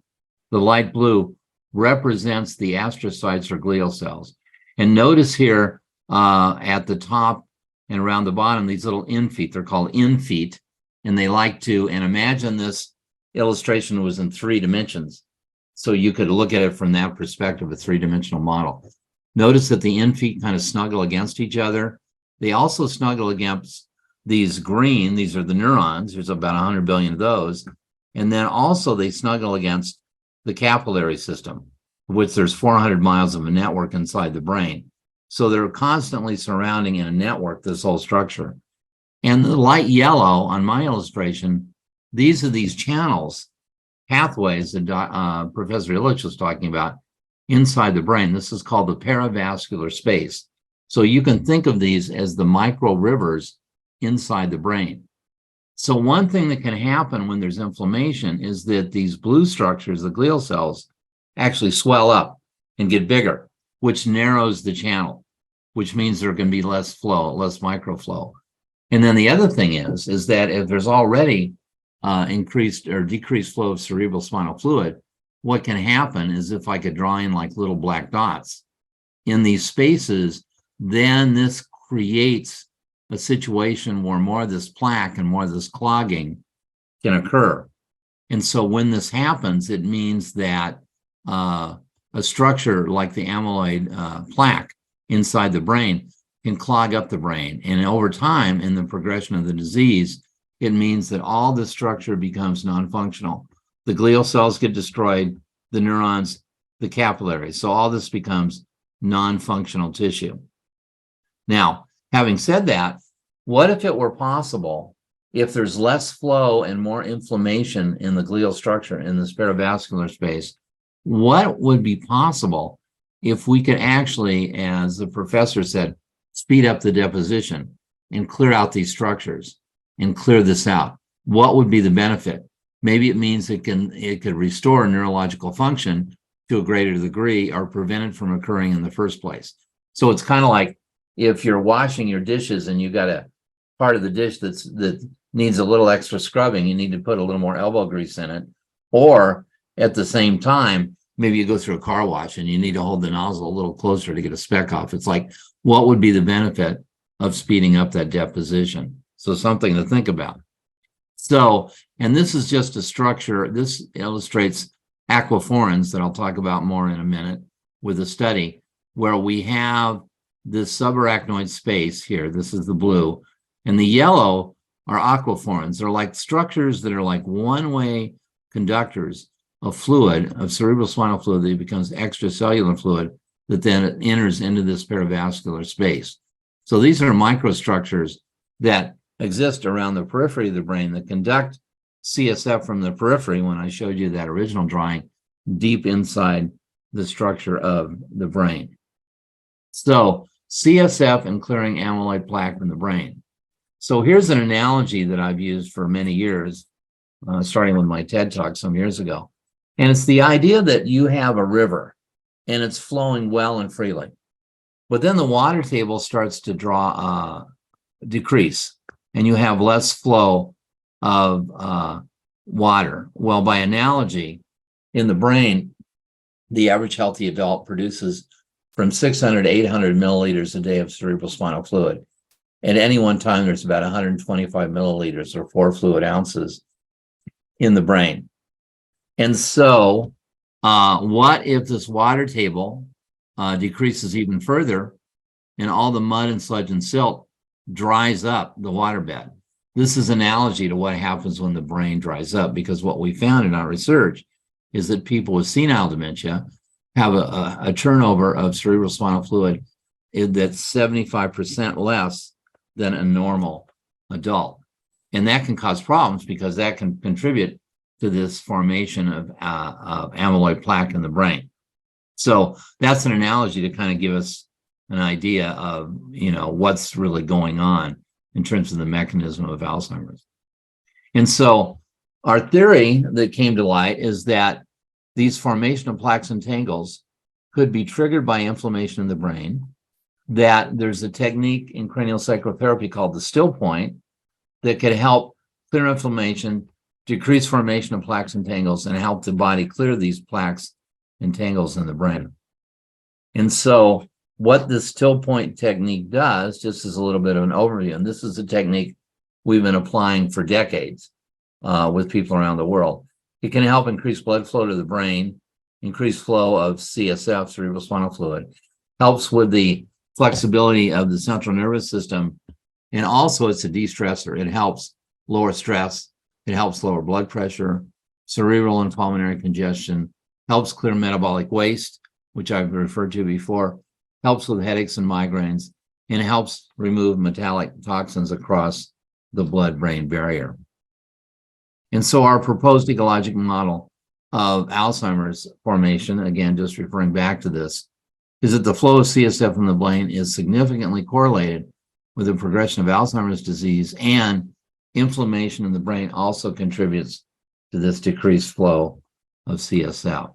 the light blue, represents the astrocytes or glial cells. And notice here at the top and around the bottom, these little infeet, they're called infeet, and they like to, and imagine this illustration was in 3 dimensions. So you could look at it from that perspective, a 3-dimensional model. Notice that the infeet kind of snuggle against each other. They also snuggle against these green, these are the neurons, there's about 100 billion of those. And then also they snuggle against the capillary system, which there's 400 miles of a network inside the brain. So they're constantly surrounding in a network this whole structure. And the light yellow on my illustration, these are these channels, pathways that Professor Illich was talking about inside the brain. This is called the perivascular space. So you can think of these as the micro rivers inside the brain. So one thing that can happen when there's inflammation is that these blue structures, the glial cells, actually swell up and get bigger, which narrows the channel, which means there can be less flow, less microflow. And then the other thing is that if there's already increased or decreased flow of cerebral spinal fluid, what can happen is, if I could draw in like little black dots in these spaces, then this creates a situation where more of this plaque and more of this clogging can occur. And so when this happens, it means that a structure like the amyloid plaque inside the brain can clog up the brain. And over time, in the progression of the disease, it means that all the structure becomes non-functional. The glial cells get destroyed, the neurons, the capillaries. So all this becomes non-functional tissue. Now, having said that, what if it were possible, if there's less flow and more inflammation in the glial structure in this perivascular space, what would be possible if we could actually, as the professor said, speed up the deposition and clear out these structures and clear this out? What would be the benefit? Maybe it means it could restore neurological function to a greater degree or prevent it from occurring in the first place. So it's kind of like if you're washing your dishes and you got a part of the dish that needs a little extra scrubbing, you need to put a little more elbow grease in it. Or at the same time, maybe you go through a car wash and you need to hold the nozzle a little closer to get a speck off. It's like, what would be the benefit of speeding up that deposition? So something to think about. So, and this is just a structure. This illustrates aquaforins that I'll talk about more in a minute with a study where we have this subarachnoid space here. This is the blue, and the yellow are aquaforins. They're like structures that are like one-way conductors of fluid, of cerebral spinal fluid, that becomes extracellular fluid that then enters into this perivascular space. So these are microstructures that exist around the periphery of the brain that conduct CSF from the periphery, when I showed you that original drawing, deep inside the structure of the brain. So CSF and clearing amyloid plaque in the brain. So here's an analogy that I've used for many years, starting with my TED Talk some years ago. And it's the idea that you have a river and it's flowing well and freely. But then the water table starts to decrease, and you have less flow of water. Well, by analogy, in the brain, the average healthy adult produces from 600 to 800 milliliters a day of cerebral spinal fluid. At any one time, there's about 125 milliliters or 4 fluid ounces in the brain. And so what if this water table decreases even further and all the mud and sludge and silt dries up the waterbed? This is analogy to what happens when the brain dries up, because what we found in our research is that people with senile dementia have a turnover of cerebral spinal fluid that's 75% less than a normal adult. And that can cause problems because that can contribute to this formation of amyloid plaque in the brain. So that's an analogy to kind of give us an idea of, what's really going on in terms of the mechanism of Alzheimer's. And so our theory that came to light is that these formation of plaques and tangles could be triggered by inflammation in the brain, that there's a technique in craniosacral therapy called the still point that can help clear inflammation, decrease formation of plaques and tangles, and help the body clear these plaques and tangles in the brain. And so what this still point technique does, just as a little bit of an overview, and this is a technique we've been applying for decades with people around the world. It can help increase blood flow to the brain, increase flow of CSF, cerebral spinal fluid, helps with the flexibility of the central nervous system, and also it's a de-stressor. It helps lower stress, it helps lower blood pressure, cerebral and pulmonary congestion, helps clear metabolic waste, which I've referred to before, helps with headaches and migraines, and helps remove metallic toxins across the blood-brain barrier. And so our proposed ecologic model of Alzheimer's formation, again, just referring back to this, is that the flow of CSF in the brain is significantly correlated with the progression of Alzheimer's disease, and inflammation in the brain also contributes to this decreased flow of CSF.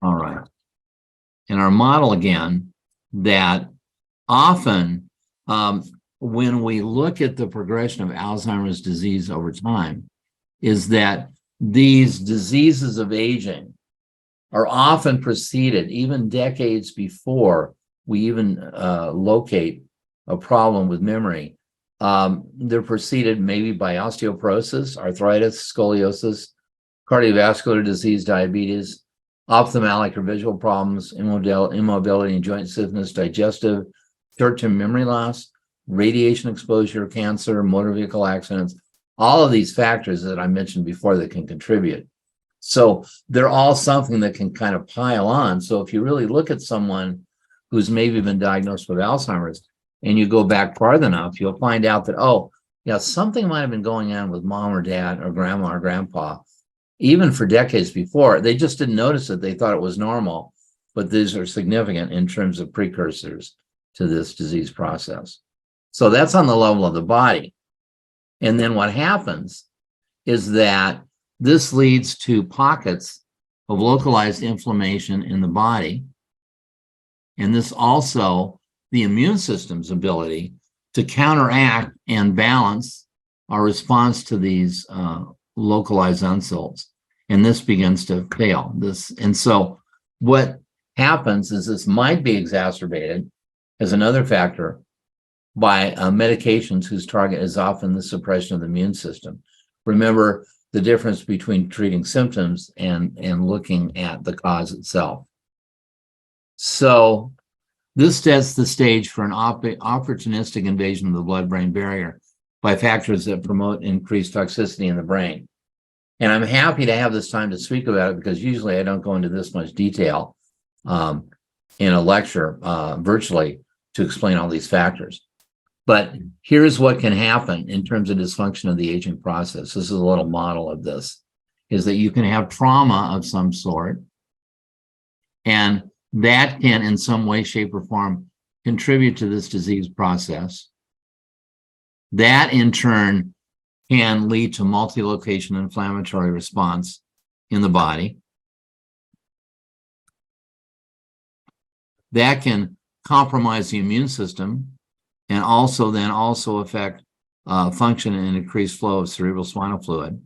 All right. In our model, again, that often when we look at the progression of Alzheimer's disease over time, is that these diseases of aging are often preceded, even decades before we even locate a problem with memory. They're preceded maybe by osteoporosis, arthritis, scoliosis, cardiovascular disease, diabetes, ophthalmic or visual problems, immobility and joint stiffness, digestive, short-term memory loss, radiation exposure, cancer, motor vehicle accidents, all of these factors that I mentioned before that can contribute. So they're all something that can kind of pile on. So if you really look at someone who's maybe been diagnosed with Alzheimer's and you go back far enough, you'll find out that, oh, yeah, something might have been going on with mom or dad or grandma or grandpa, even for decades before. They just didn't notice it. They thought it was normal, but these are significant in terms of precursors to this disease process. So that's on the level of the body. And then what happens is that this leads to pockets of localized inflammation in the body. And this also, the immune system's ability to counteract and balance our response to these localized insults. And this begins to fail. And so what happens is this might be exacerbated as another factor by medications whose target is often the suppression of the immune system. Remember the difference between treating symptoms and looking at the cause itself. So this sets the stage for an opportunistic invasion of the blood-brain barrier by factors that promote increased toxicity in the brain. And I'm happy to have this time to speak about it because usually I don't go into this much detail in a lecture virtually to explain all these factors. But here's what can happen in terms of dysfunction of the aging process. This is a little model of this, is that you can have trauma of some sort, and that can in some way, shape, or form contribute to this disease process. That in turn can lead to multi-location inflammatory response in the body. That can compromise the immune system and also affect function and increased flow of cerebral spinal fluid.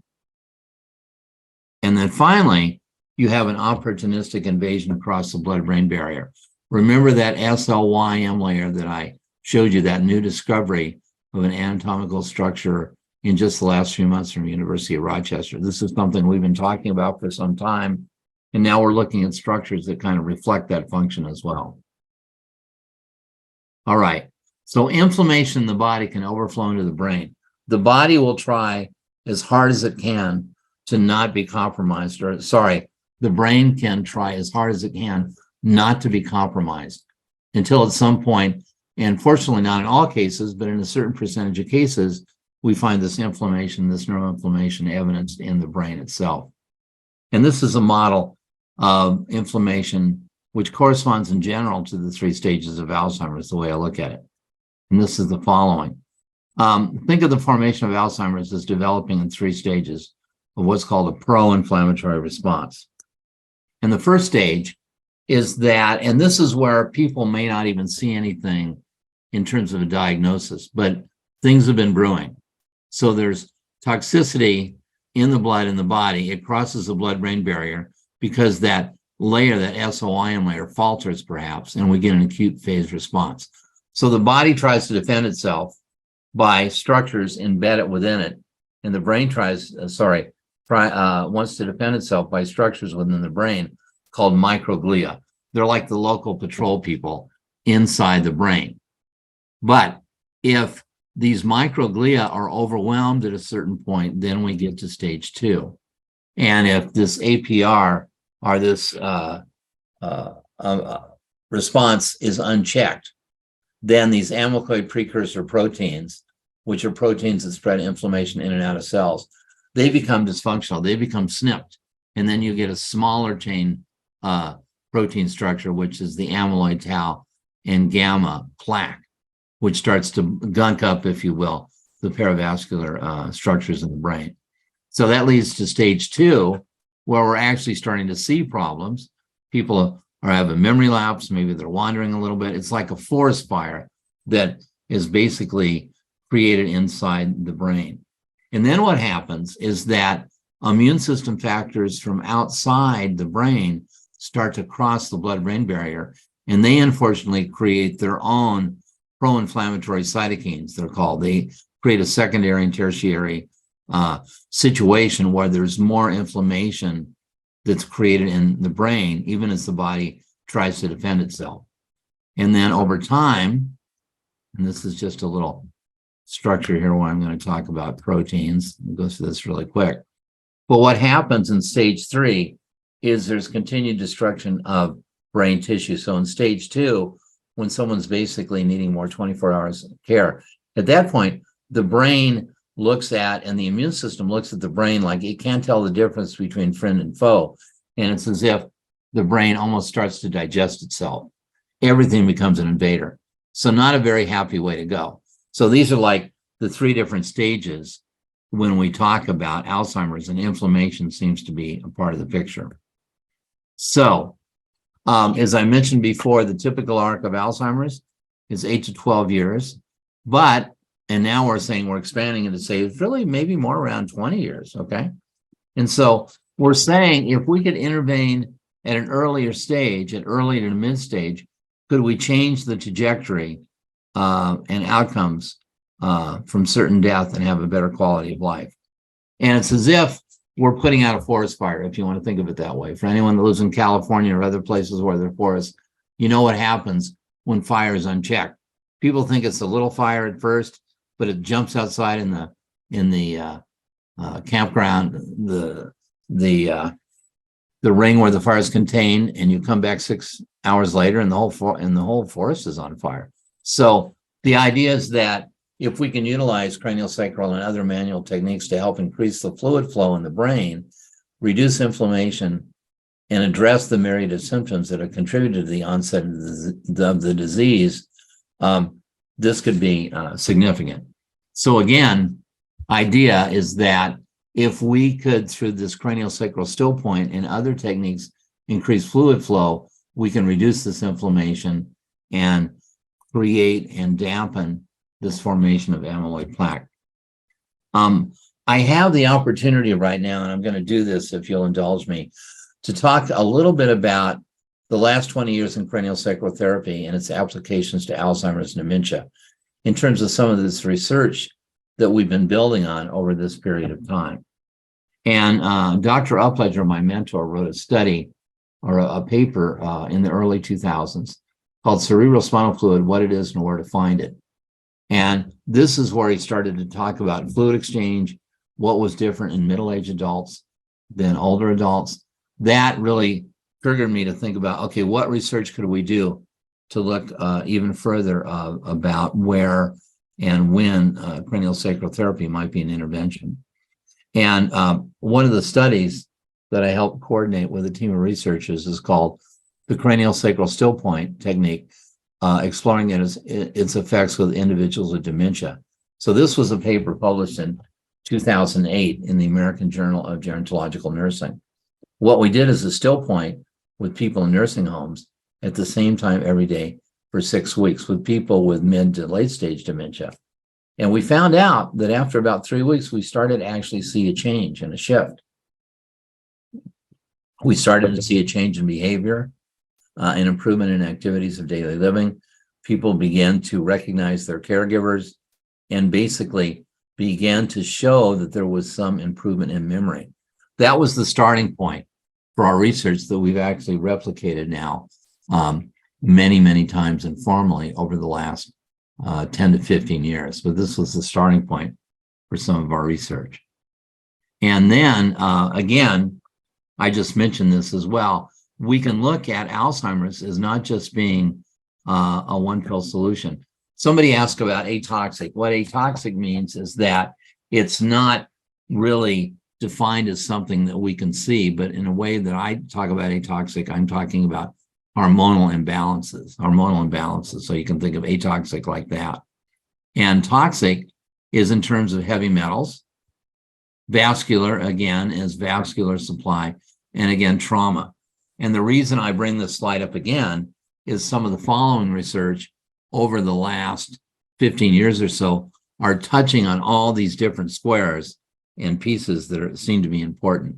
And then finally, you have an opportunistic invasion across the blood-brain barrier. Remember that SLYM layer that I showed you, that new discovery of an anatomical structure in just the last few months from the University of Rochester. This is something we've been talking about for some time, and now we're looking at structures that kind of reflect that function as well. All right, so inflammation in the body can overflow into the brain. The body will try as hard as it can to not be compromised, the brain can try as hard as it can not to be compromised. until at some point, and fortunately not in all cases, but in a certain percentage of cases, we find this inflammation, this neuroinflammation evidenced in the brain itself. And this is a model of inflammation, which corresponds in general to the 3 stages of Alzheimer's, the way I look at it. And this is the following. Think of the formation of Alzheimer's as developing in 3 stages of what's called a pro-inflammatory response. And the first stage is that, and this is where people may not even see anything in terms of a diagnosis, but things have been brewing. So there's toxicity in the blood, in the body. It crosses the blood-brain barrier because that layer, that SOIM layer, falters perhaps, and we get an acute phase response. So the body tries to defend itself by structures embedded within it, and the brain wants to defend itself by structures within the brain called microglia. They're like the local patrol people inside the brain. But if these microglia are overwhelmed at a certain point, then we get to stage 2. And if this APR, or this response, is unchecked, then these amyloid precursor proteins, which are proteins that spread inflammation in and out of cells, they become dysfunctional. They become snipped. And then you get a smaller chain protein structure, which is the amyloid, tau, and gamma plaque, which starts to gunk up, if you will, the perivascular structures in the brain. So that leads to stage 2, where we're actually starting to see problems. People are having memory lapse, maybe they're wandering a little bit. It's like a forest fire that is basically created inside the brain. And then what happens is that immune system factors from outside the brain start to cross the blood-brain barrier, and they unfortunately create their own pro-inflammatory cytokines, they're called. They create a secondary and tertiary situation where there's more inflammation that's created in the brain, even as the body tries to defend itself. And then over time, and this is just a little structure here where I'm going to talk about proteins. I'll go through this really quick. But what happens in stage 3 is there's continued destruction of brain tissue. So in stage 2, when someone's basically needing more 24 hours of care, at that point, the brain looks at, and the immune system looks at the brain like it can't tell the difference between friend and foe. And it's as if the brain almost starts to digest itself. Everything becomes an invader. So not a very happy way to go. So these are like the 3 different stages when we talk about Alzheimer's, and inflammation seems to be a part of the picture. So as I mentioned before, the typical arc of Alzheimer's is 8 to 12 years, and now we're saying we're expanding it to say it's really maybe more around 20 years, okay? And so we're saying if we could intervene at an earlier stage, at early to mid stage, could we change the trajectory and outcomes from certain death and have a better quality of life? And it's as if we're putting out a forest fire, if you want to think of it that way. For anyone that lives in California or other places where there are forests, you know what happens when fire is unchecked. People think it's a little fire at first, but it jumps outside in the campground, the ring where the fire is contained, and you come back 6 hours later, and the whole forest is on fire. So the idea is that if we can utilize craniosacral and other manual techniques to help increase the fluid flow in the brain, reduce inflammation, and address the myriad of symptoms that have contributed to the onset of the disease, this could be significant. So again, idea is that if we could, through this craniosacral still point and other techniques, increase fluid flow, we can reduce this inflammation and create and dampen this formation of amyloid plaque. I have the opportunity right now, and I'm going to do this if you'll indulge me, to talk a little bit about the last 20 years in craniosacral therapy and its applications to Alzheimer's and dementia in terms of some of this research that we've been building on over this period of time. And Dr. Upledger, my mentor, wrote a study or a paper in the early 2000s called Cerebral Spinal Fluid, What It Is and Where to Find It. And this is where he started to talk about fluid exchange, what was different in middle-aged adults than older adults. That really triggered me to think about, okay, what research could we do to look even further about where and when craniosacral therapy might be an intervention. And one of the studies that I helped coordinate with a team of researchers is called the craniosacral still point technique, exploring its effects with individuals with dementia. So this was a paper published in 2008 in the American Journal of Gerontological Nursing. What we did is a still point with people in nursing homes at the same time every day for 6 weeks with people with mid to late stage dementia. And we found out that after about 3 weeks, we started to actually see a change and a shift. We started to see a change in behavior, an improvement in activities of daily living. People began to recognize their caregivers and basically began to show that there was some improvement in memory. That was the starting point for our research that we've actually replicated now many, many times informally over the last 10 to 15 years. But this was the starting point for some of our research. And then again, I just mentioned this as well. We can look at Alzheimer's as not just being a one-pill solution. Somebody asked about atoxic. What atoxic means is that it's not really defined as something that we can see, but in a way that I talk about atoxic, I'm talking about hormonal imbalances. So you can think of atoxic like that. And toxic is in terms of heavy metals. Vascular, again, is vascular supply. And again, trauma. And the reason I bring this slide up again is some of the following research over the last 15 years or so are touching on all these different squares and pieces that seem to be important.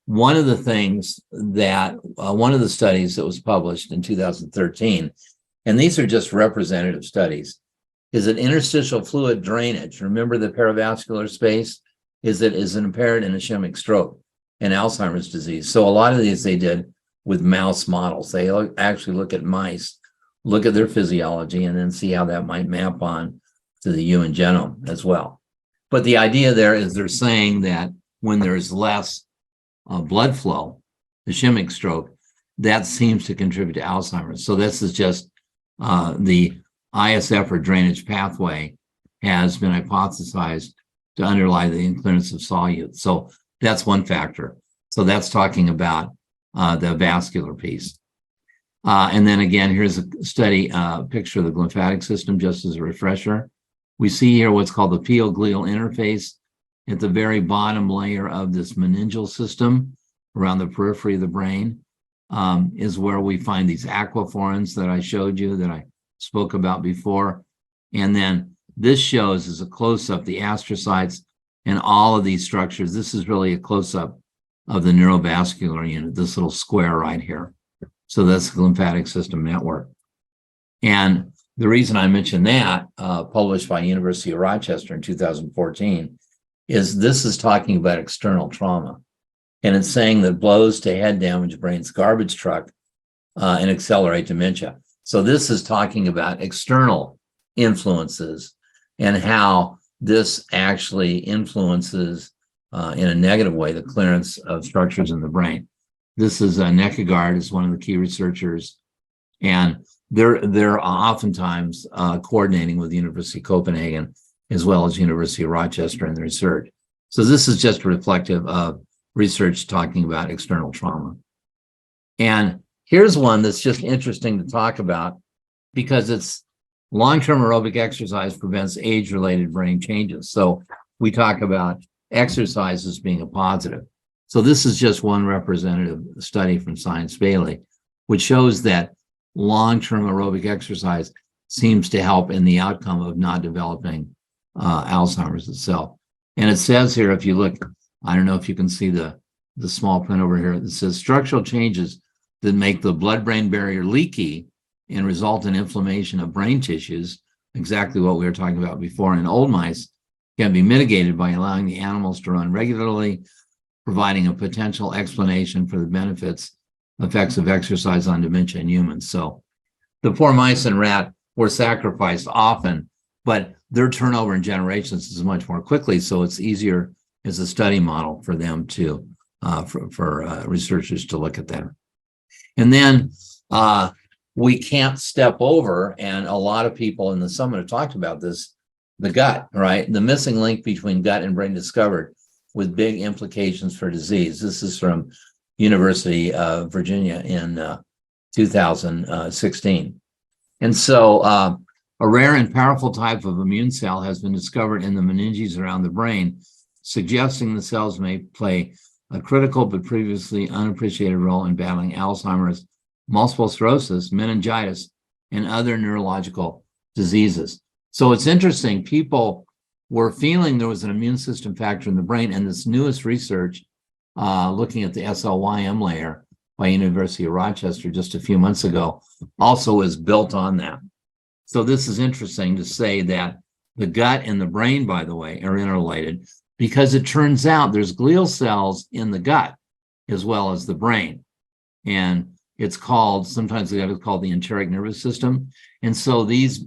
One of the things that, one of the studies that was published in 2013, and these are just representative studies, is that interstitial fluid drainage, remember the perivascular space, is impaired in ischemic stroke and Alzheimer's disease. So a lot of these they did with mouse models. They actually look at mice, look at their physiology, and then see how that might map on to the human genome as well. But the idea there is they're saying that when there's less blood flow, ischemic stroke, that seems to contribute to Alzheimer's. So this is just the ISF or drainage pathway has been hypothesized to underlie the clearance of solutes. So that's one factor. So that's talking about the vascular piece. And then again, here's a study picture of the lymphatic system, just as a refresher. We see here what's called the pio-glial interface at the very bottom layer of this meningeal system around the periphery of the brain is where we find these aquaphorins that I showed you, that I spoke about before. And then this shows as a close-up the astrocytes and all of these structures. This is really a close-up of the neurovascular unit, this little square right here. So that's the lymphatic system network. And the reason I mention that, published by University of Rochester in 2014, is this is talking about external trauma. And it's saying that blows to head damage brain's garbage truck and accelerate dementia. So this is talking about external influences and how this actually influences in a negative way the clearance of structures in the brain. This is Nekkegaard is one of the key researchers, and they're oftentimes coordinating with the University of Copenhagen as well as University of Rochester in the research. So this is just reflective of research talking about external trauma. And here's one that's just interesting to talk about because it's long-term aerobic exercise prevents age-related brain changes. So we talk about exercise as being a positive. So this is just one representative study from Science Bailey, which shows that long-term aerobic exercise seems to help in the outcome of not developing Alzheimer's itself. And it says here, if you look, I don't know if you can see the small print over here, it says structural changes that make the blood-brain barrier leaky and result in inflammation of brain tissues, exactly what we were talking about before in old mice, can be mitigated by allowing the animals to run regularly, providing a potential explanation for the effects of exercise on dementia in humans. So the poor mice and rat were sacrificed often, but their turnover in generations is much more quickly, so it's easier as a study model for them to, for researchers to look at that. And then we can't step over, and a lot of people in the summit have talked about this, the gut, right? The missing link between gut and brain discovered with big implications for disease. This is from University of Virginia in 2016. And so a rare and powerful type of immune cell has been discovered in the meninges around the brain, suggesting the cells may play a critical but previously unappreciated role in battling Alzheimer's, multiple sclerosis, meningitis, and other neurological diseases. So it's interesting, people were feeling there was an immune system factor in the brain, and this newest research looking at the SLYM layer by University of Rochester just a few months ago also is built on that. So this is interesting to say that the gut and the brain, by the way, are interrelated, because it turns out there's glial cells in the gut as well as the brain. And it's called, sometimes the gut is called the enteric nervous system. And so these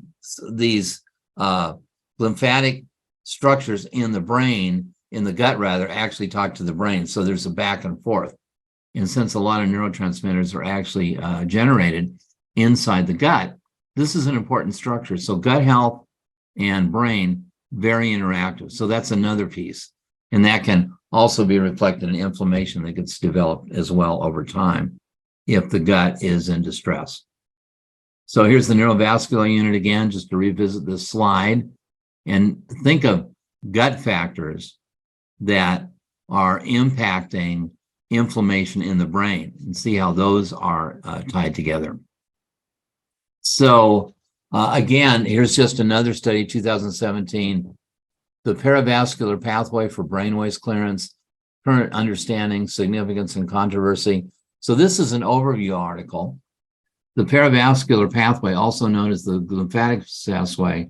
lymphatic structures in the brain, in the gut rather, actually talk to the brain. So there's a back and forth. And since a lot of neurotransmitters are actually generated inside the gut, this is an important structure. So gut health and brain, very interactive. So that's another piece. And that can also be reflected in inflammation that gets developed as well over time if the gut is in distress. So here's the neurovascular unit again, just to revisit this slide. And think of gut factors that are impacting inflammation in the brain and see how those are tied together. So again, here's just another study, 2017, the perivascular pathway for brainwaves clearance, current understanding, significance, and controversy. So this is an overview article. The perivascular pathway, also known as the lymphatic pathway,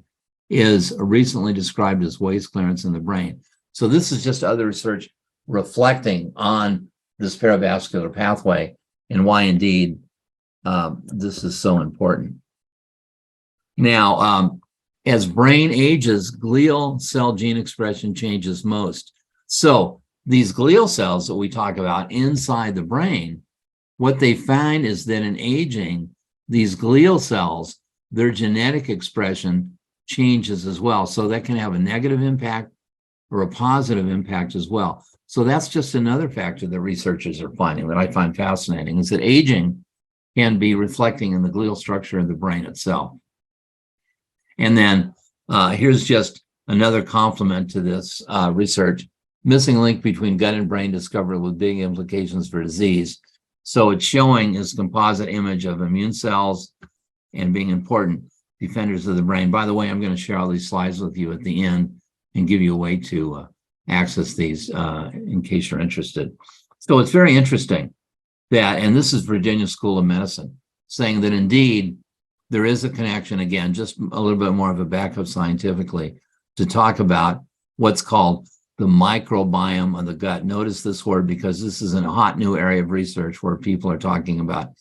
is recently described as waste clearance in the brain. So this is just other research reflecting on this perivascular pathway and why indeed this is so important. Now, as brain ages, glial cell gene expression changes most. So these glial cells that we talk about inside the brain, what they find is that in aging, these glial cells, their genetic expression changes as well. So that can have a negative impact or a positive impact as well. So that's just another factor that researchers are finding that I find fascinating, is that aging can be reflecting in the glial structure of the brain itself. And then here's just another complement to this research. Missing link between gut and brain discovered with big implications for disease. So it's showing this composite image of immune cells and being important defenders of the brain. By the way, I'm going to share all these slides with you at the end and give you a way to access these in case you're interested. So it's very interesting that, and this is Virginia School of Medicine, saying that indeed there is a connection, again, just a little bit more of a backup scientifically, to talk about what's called the microbiome of the gut. Notice this word because this is a hot new area of research where people are talking about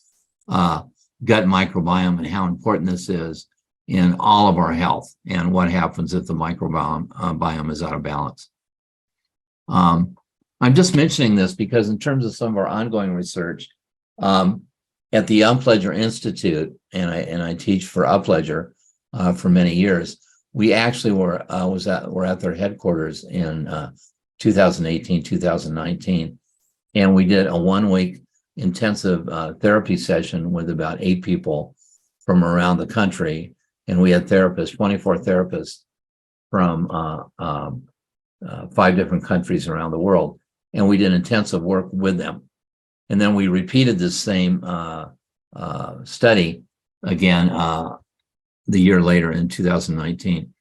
gut microbiome and how important this is in all of our health and what happens if the microbiome is out of balance. I'm just mentioning this because in terms of some of our ongoing research, at the Upledger Institute, and I teach for Upledger for many years, we actually were at their headquarters in 2018, 2019, and we did a one-week intensive therapy session with about 8 people from around the country, and we had therapists, 24 therapists from 5 different countries around the world, and we did intensive work with them. And then we repeated this same study again the year later in 2019.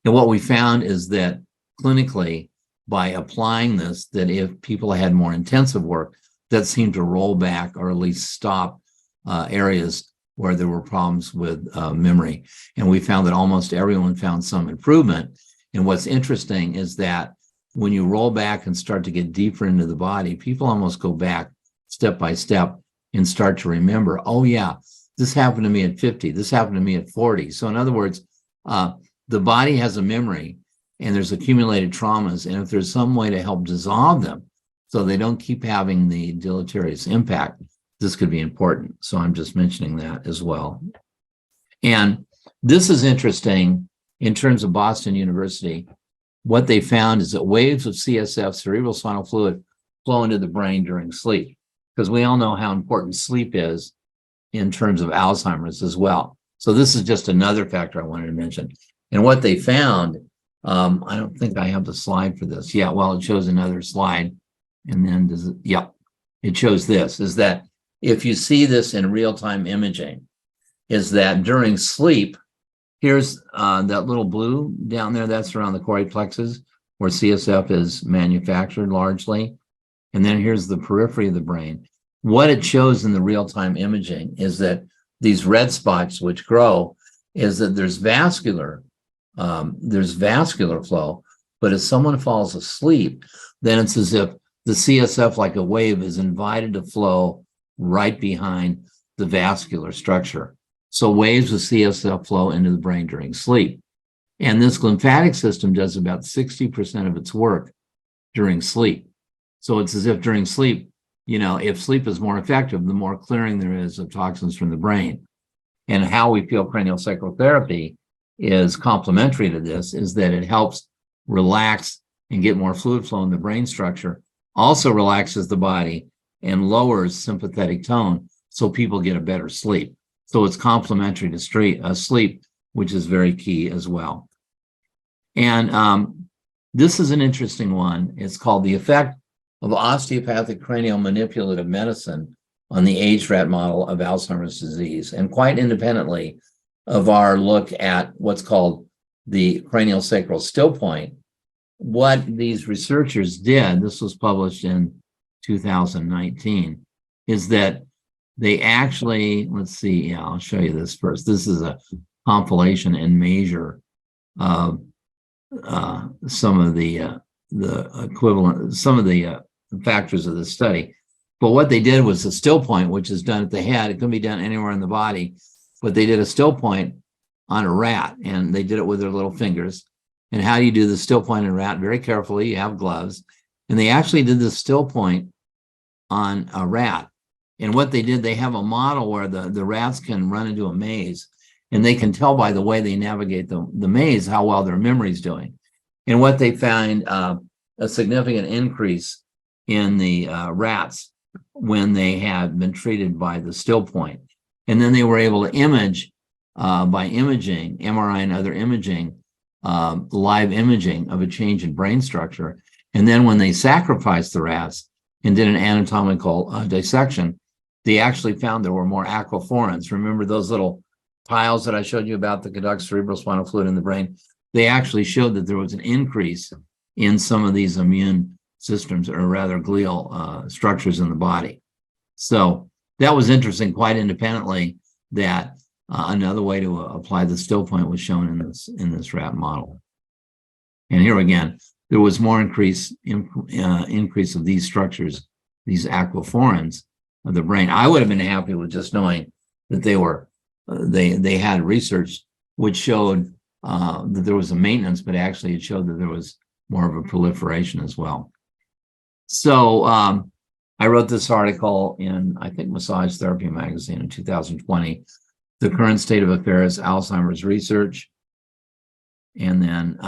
And what we found is that clinically, by applying this, that if people had more intensive work, that seemed to roll back or at least stop areas where there were problems with memory. And we found that almost everyone found some improvement. And what's interesting is that when you roll back and start to get deeper into the body, people almost go back step by step and start to remember, oh yeah, this happened to me at 50, this happened to me at 40. So in other words, the body has a memory and there's accumulated traumas. And if there's some way to help dissolve them so they don't keep having the deleterious impact, this could be important. So I'm just mentioning that as well. And this is interesting in terms of Boston University. What they found is that waves of CSF, cerebral spinal fluid, flow into the brain during sleep, because we all know how important sleep is in terms of Alzheimer's as well. So this is just another factor I wanted to mention. And what they found, I don't think I have the slide for this. Yeah, well, it shows another slide. And then does it, yep, it shows this, is that if you see this in real-time imaging, is that during sleep, here's that little blue down there, that's around the choroid plexus where CSF is manufactured largely. And then here's the periphery of the brain. What it shows in the real-time imaging is that these red spots which grow is that there's vascular flow, but if someone falls asleep, then it's as if the CSF, like a wave, is invited to flow right behind the vascular structure. So waves of CSF flow into the brain during sleep. And this lymphatic system does about 60% of its work during sleep. So it's as if during sleep, you know, if sleep is more effective, the more clearing there is of toxins from the brain. And how we feel CranioSacral Therapy is complementary to this, is that it helps relax and get more fluid flow in the brain structure, also relaxes the body and lowers sympathetic tone so people get a better sleep. So it's complementary to sleep, which is very key as well. And this is an interesting one. It's called The Effect of Osteopathic Craniomanipulative Medicine on the Age rat Model of Alzheimer's Disease. And quite independently of our look at what's called the craniosacral still point, what these researchers did, this was published in 2019, is that they actually, let's see, yeah, I'll show you this first. This is a compilation and measure of some of the equivalent, some of the factors of the study. But what they did was a still point, which is done at the head. It can be done anywhere in the body, but they did a still point on a rat, and they did it with their little fingers. And how do you do the still point in a rat? Very carefully, you have gloves. And they actually did the still point on a rat. And what they did, they have a model where the rats can run into a maze, and they can tell by the way they navigate the maze how well their memory's doing. And what they find, a significant increase in the rats when they had been treated by the still point. And then they were able to image by imaging, MRI and other imaging, live imaging of a change in brain structure. And then when they sacrificed the rats and did an anatomical dissection, they actually found there were more aquaphorins. Remember those little tiles that I showed you about that conduct cerebral spinal fluid in the brain? They actually showed that there was an increase in some of these immune systems, or rather glial structures in the body. So that was interesting, quite independently, that another way to apply the still point was shown in this rat model. And here again, there was more increase of these structures, these aquaphorins of the brain. I would have been happy with just knowing that they had research which showed that there was a maintenance, but actually it showed that there was more of a proliferation as well. So I wrote this article in, I think, Massage Therapy magazine in 2020, The Current State of Affairs, Alzheimer's Research. And then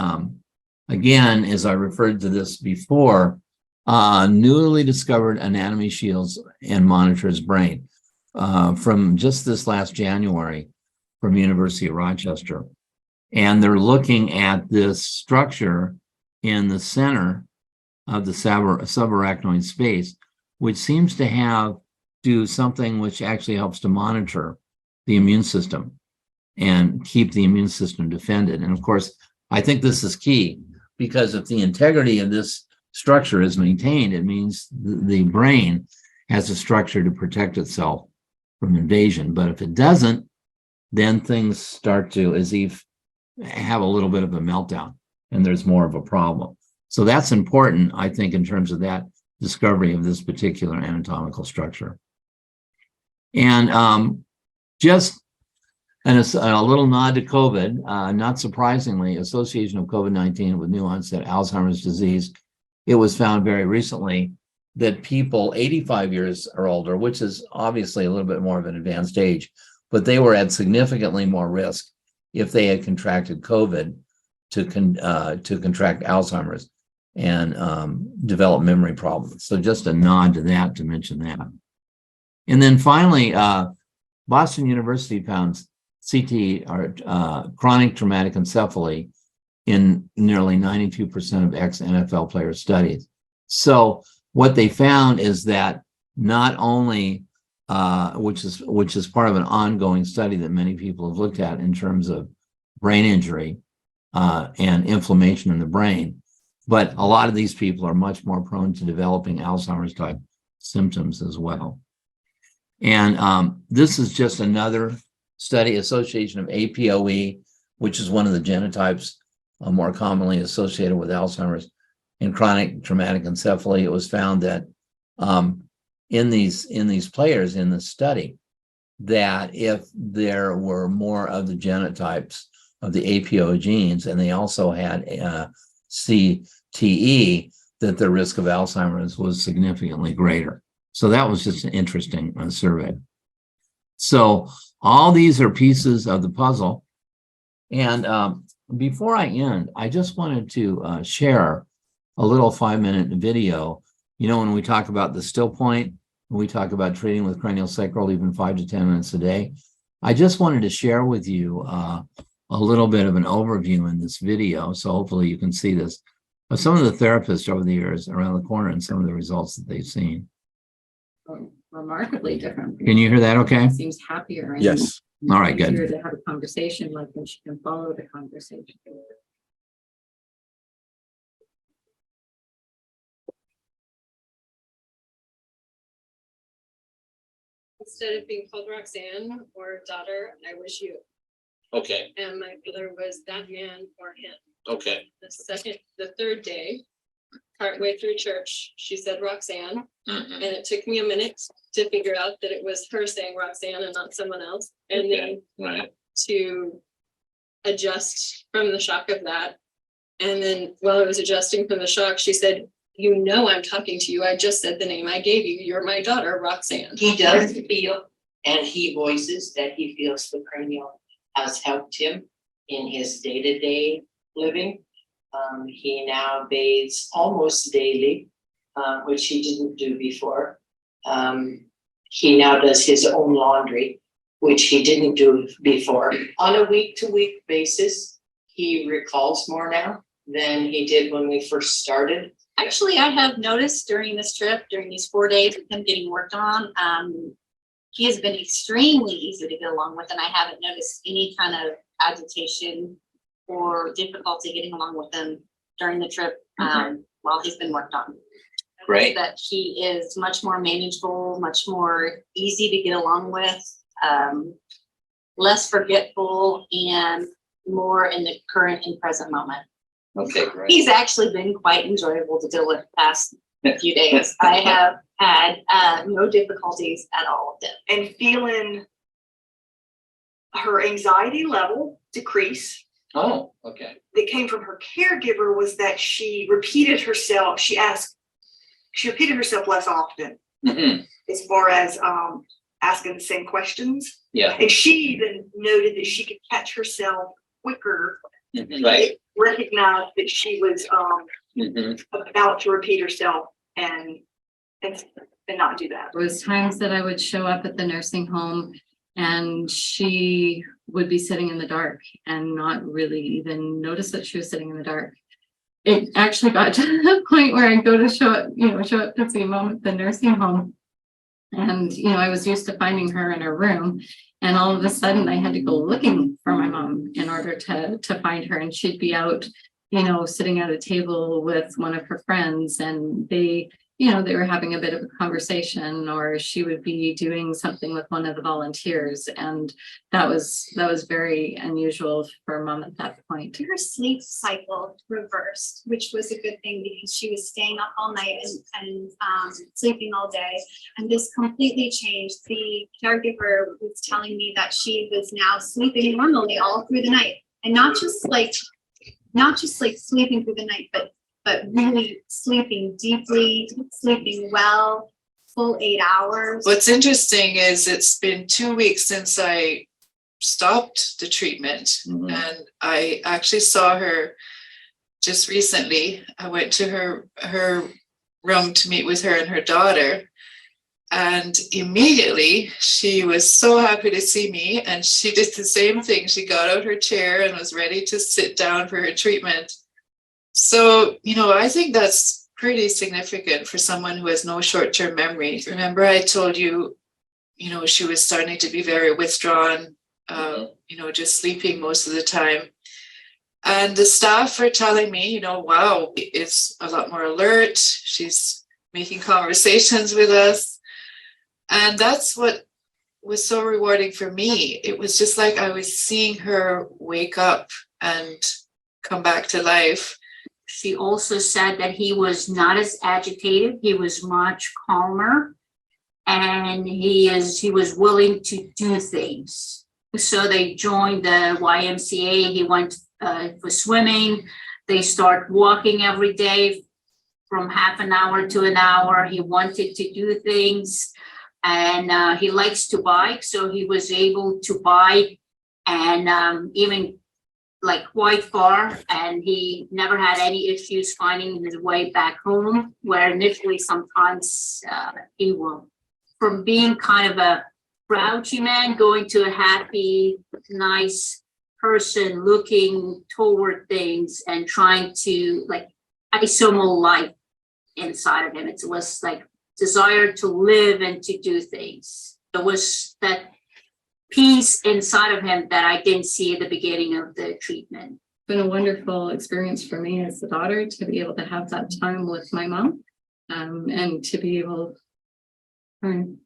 again, as I referred to this before, newly discovered anatomy shields and monitors brain from just this last January from University of Rochester. And they're looking at this structure in the center of the subarachnoid space, which seems to do something which actually helps to monitor the immune system and keep the immune system defended. And of course, I think this is key, because if the integrity of this structure is maintained, it means the brain has a structure to protect itself from invasion. But if it doesn't, then things start to, as if, have a little bit of a meltdown, and there's more of a problem. So that's important, I think, in terms of that discovery of this particular anatomical structure. And just a little nod to COVID, not surprisingly, association of COVID-19 with new onset Alzheimer's disease. It was found very recently that people 85 years or older, which is obviously a little bit more of an advanced age, but they were at significantly more risk if they had contracted COVID to contract Alzheimer's and develop memory problems. So just a nod to that, to mention that. And then finally, Boston University found CT, or chronic traumatic encephaly, in nearly 92% of ex-NFL player studies. So what they found is that not only, which is part of an ongoing study that many people have looked at in terms of brain injury and inflammation in the brain, but a lot of these people are much more prone to developing Alzheimer's type symptoms as well. And this is just another study, association of APOE, which is one of the genotypes more commonly associated with Alzheimer's, and chronic traumatic encephaly. It was found that in these players in the study, that if there were more of the genotypes of the APO genes, and they also had CTE, that the risk of Alzheimer's was significantly greater. So that was just an interesting survey. So all these are pieces of the puzzle. And before I end, I just wanted to share a little 5-minute video. You know, when we talk about the still point, when we talk about treating with craniosacral even 5 to 10 minutes a day, I just wanted to share with you a little bit of an overview in this video. So hopefully you can see this. But some of the therapists over the years around the corner and some of the results that they've seen. Remarkably different. Can you hear that okay? Seems happier. And Yes. All right, good. easier to have a conversation, like when she can follow the conversation. Instead of being called Roxanne or daughter, I was you. Okay. And my brother was that man or him. Okay. The third day, partway through church, she said Roxanne. Mm-hmm. And it took me a minute to figure out that it was her saying Roxanne and not someone else. And then to adjust from the shock of that. And then while I was adjusting from the shock, she said, "You know I'm talking to you. I just said the name I gave you. You're my daughter, Roxanne." He does feel, and he voices that he feels the cranial has helped him in his day-to-day living. He now bathes almost daily, which he didn't do before. He now does his own laundry, which he didn't do before. On a week-to-week basis, he recalls more now than he did when we first started. Actually, I have noticed during this trip, during these 4 days of him getting worked on, he has been extremely easy to get along with, and I haven't noticed any kind of agitation or difficulty getting along with him during the trip while he's been worked on. Great. That he is much more manageable, much more easy to get along with, less forgetful, and more in the current and present moment. Okay, great. He's actually been quite enjoyable to deal with the past few days. I have had no difficulties at all with him. And feeling her anxiety level decrease. Oh, okay. That came from her caregiver was that she repeated herself. She repeated herself less often as far as asking the same questions. Yeah. And she even noted that she could catch herself quicker. Right. Recognize that she was about to repeat herself and not do that. There was times that I would show up at the nursing home and she would be sitting in the dark and not really even notice that she was sitting in the dark. It actually got to the point where I'd go to show up to see mom at the nursing home. And, I was used to finding her in her room. And all of a sudden I had to go looking for my mom in order to find her. And she'd be out, sitting at a table with one of her friends, and they were having a bit of a conversation, or she would be doing something with one of the volunteers. And that was very unusual for mom at that point. Her sleep cycle reversed, which was a good thing because she was staying up all night and sleeping all day. And this completely changed. The caregiver was telling me that she was now sleeping normally all through the night, and not just like sleeping through the night, but but really sleeping deeply, sleeping well, full 8 hours. What's interesting is it's been 2 weeks since I stopped the treatment, and I actually saw her just recently. I went to her room to meet with her and her daughter, and immediately she was so happy to see me, and she did the same thing. She got out her chair and was ready to sit down for her treatment. So, I think that's pretty significant for someone who has no short-term memory. Remember, I told you, she was starting to be very withdrawn, just sleeping most of the time. And the staff are telling me, wow, it's a lot more alert. She's making conversations with us. And that's what was so rewarding for me. It was just like I was seeing her wake up and come back to life. She also said that he was not as agitated. He was much calmer, and he was willing to do things. So they joined the YMCA. He went for swimming. They start walking every day from half an hour to an hour. He wanted to do things, and he likes to bike. So he was able to bike, and even like quite far, and he never had any issues finding his way back home, where initially sometimes he will. From being kind of a grouchy man going to a happy, nice person looking toward things and trying to like isomal life inside of him. It was like desire to live and to do things. There was that peace inside of him that I didn't see at the beginning of the treatment. It's been a wonderful experience for me as the daughter to be able to have that time with my mom, and to be able, to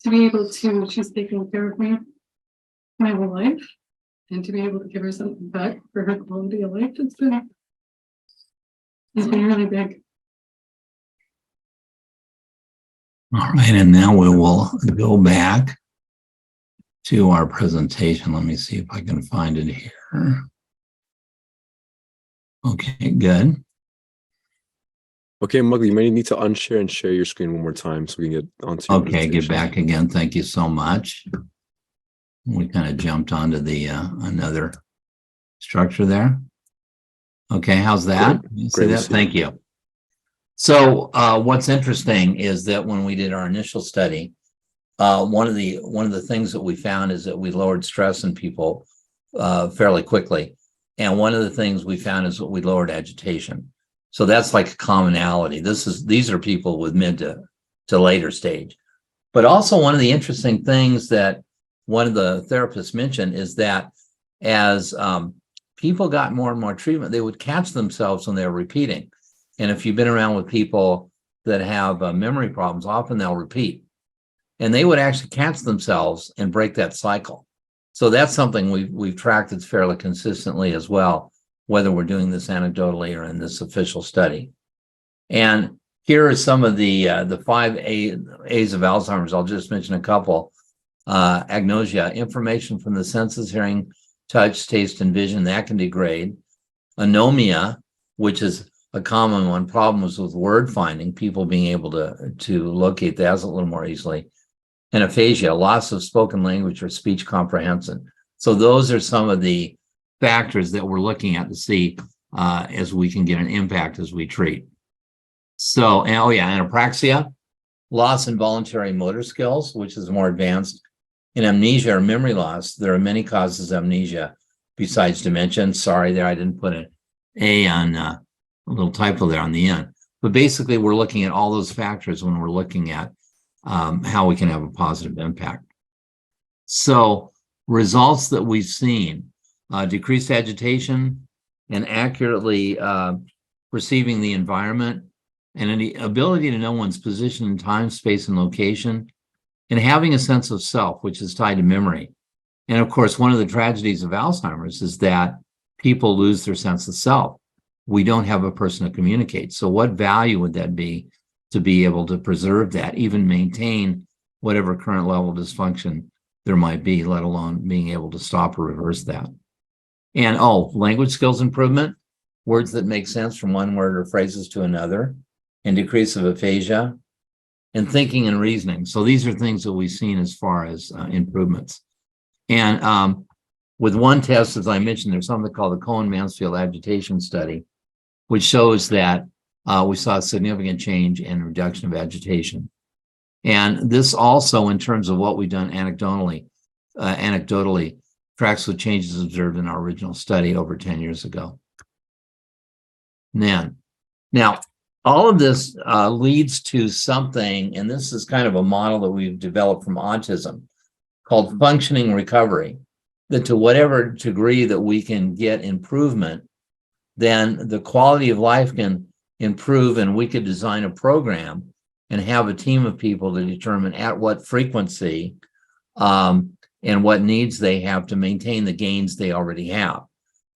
be able to, she's taking care of me my whole life, and to be able to give her something back for her quality of life. It's been really big. All right, and now we will go back to our presentation. Let me see if I can find it here. Okay, good. Okay, Michael, you may need to unshare and share your screen one more time so we can get onto your Okay, get back again. Thank you so much. We kind of jumped onto the another structure there. Okay, how's that? You see that? Thank you. So what's interesting is that when we did our initial study, one of the things that we found is that we lowered stress in people fairly quickly. And one of the things we found is that we lowered agitation. So that's like a commonality. These are people with mid to later stage. But also one of the interesting things that one of the therapists mentioned is that as people got more and more treatment, they would catch themselves when they were repeating. And if you've been around with people that have memory problems, often they'll repeat. And they would actually catch themselves and break that cycle. So that's something we've tracked that's fairly consistently as well, whether we're doing this anecdotally or in this official study. And here are some of the 5 A's of Alzheimer's. I'll just mention a couple. Agnosia, information from the senses, hearing, touch, taste, and vision, that can degrade. Anomia, which is a common one, problems with word finding, people being able to locate that a little more easily. And aphasia, loss of spoken language or speech comprehension. So those are some of the factors that we're looking at to see as we can get an impact as we treat. So, and apraxia, loss in voluntary motor skills, which is more advanced. In amnesia or memory loss, there are many causes of amnesia besides dementia. And sorry there, I didn't put an A on a little typo there on the end. But basically, we're looking at all those factors when we're looking at how we can have a positive impact. So results that we've seen, decreased agitation and accurately perceiving the environment, and the ability to know one's position in time, space, and location, and having a sense of self, which is tied to memory. And of course, one of the tragedies of Alzheimer's is that people lose their sense of self. We don't have a person to communicate. So what value would that be to be able to preserve that, even maintain whatever current level of dysfunction there might be, let alone being able to stop or reverse that? And language skills improvement, words that make sense from one word or phrases to another, and decrease of aphasia, and thinking and reasoning. So these are things that we've seen as far as improvements. And with one test, as I mentioned, there's something called the Cohen-Mansfield agitation study, which shows that we saw a significant change in reduction of agitation. And this also, in terms of what we've done anecdotally, tracks with changes observed in our original study over 10 years ago. Now, all of this leads to something, and this is kind of a model that we've developed from autism called functioning recovery, that to whatever degree that we can get improvement, then the quality of life can improve, and we could design a program and have a team of people to determine at what frequency and what needs they have to maintain the gains they already have.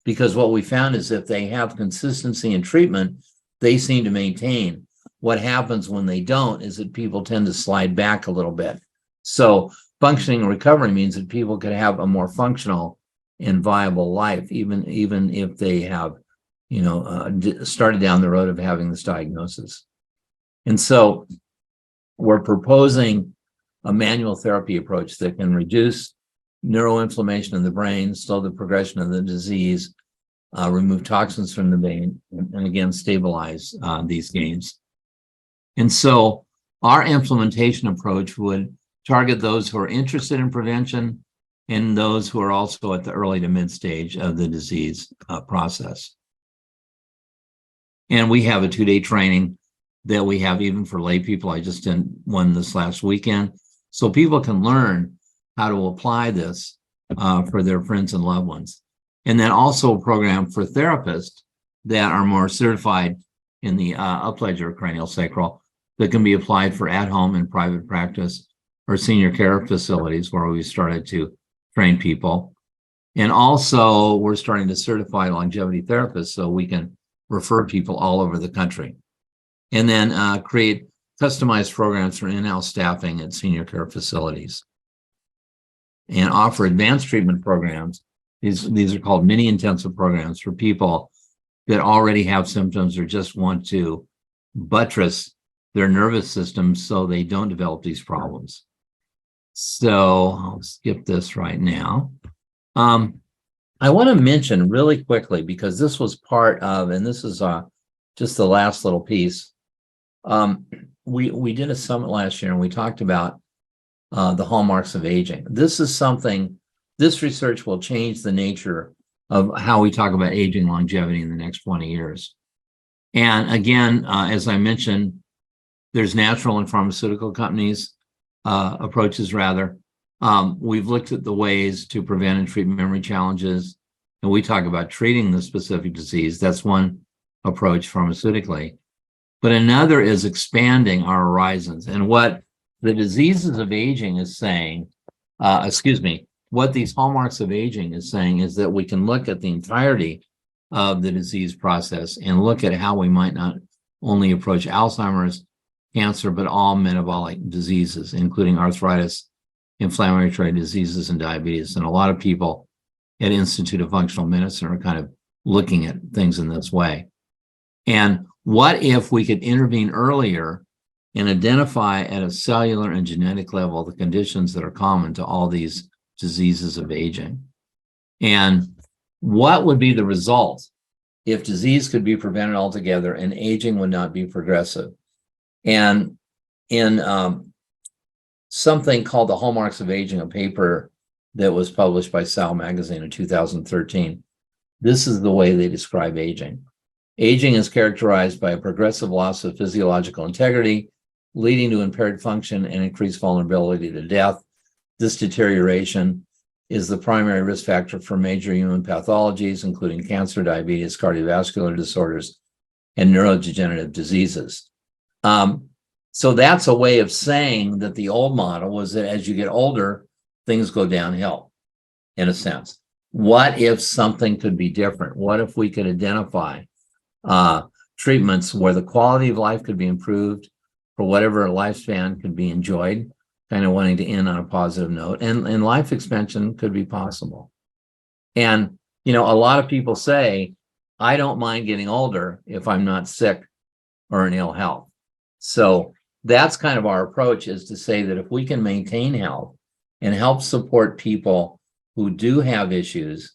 Because what we found is if they have consistency in treatment, they seem to maintain. What happens when they don't is that people tend to slide back a little bit. So functioning recovery means that people could have a more functional and viable life, even if they have, started down the road of having this diagnosis. And so we're proposing a manual therapy approach that can reduce neuroinflammation in the brain, slow the progression of the disease, remove toxins from the brain, and again, stabilize these gains. And so our implementation approach would target those who are interested in prevention and those who are also at the early to mid stage of the disease process. And we have a 2-day training that we have even for lay people. I just did one this last weekend. So people can learn how to apply this for their friends and loved ones. And then also a program for therapists that are more certified in the upledger craniosacral that can be applied for at-home and private practice or senior care facilities where we started to train people. And also we're starting to certify longevity therapists so we can refer people all over the country. And then create customized programs for in-house staffing at senior care facilities. And offer advanced treatment programs. These are called mini intensive programs for people that already have symptoms or just want to buttress their nervous system so they don't develop these problems. So I'll skip this right now. I want to mention really quickly, because this was part of, and this is just the last little piece. We did a summit last year and we talked about the hallmarks of aging. This research will change the nature of how we talk about aging longevity in the next 20 years. And again, as I mentioned, there's natural and pharmaceutical companies, approaches rather. We've looked at the ways to prevent and treat memory challenges, and we talk about treating the specific disease. That's one approach pharmaceutically. But another is expanding our horizons. And what the diseases of aging is saying, what these hallmarks of aging is saying is that we can look at the entirety of the disease process and look at how we might not only approach Alzheimer's, cancer, but all metabolic diseases, including arthritis, inflammatory diseases, and diabetes. And a lot of people at Institute of Functional Medicine are kind of looking at things in this way. And what if we could intervene earlier and identify at a cellular and genetic level the conditions that are common to all these diseases of aging? And what would be the result if disease could be prevented altogether and aging would not be progressive? And in something called The Hallmarks of Aging, a paper that was published by Cell magazine in 2013, this is the way they describe aging. Aging is characterized by a progressive loss of physiological integrity, leading to impaired function and increased vulnerability to death. This deterioration is the primary risk factor for major human pathologies, including cancer, diabetes, cardiovascular disorders, and neurodegenerative diseases. So that's a way of saying that the old model was that as you get older, things go downhill, in a sense. What if something could be different? What if we could identify treatments where the quality of life could be improved for whatever lifespan could be enjoyed, kind of wanting to end on a positive note, and life expansion could be possible. And, You know, a lot of people say, I don't mind getting older if I'm not sick or in ill health. So that's kind of our approach, is to say that if we can maintain health and help support people who do have issues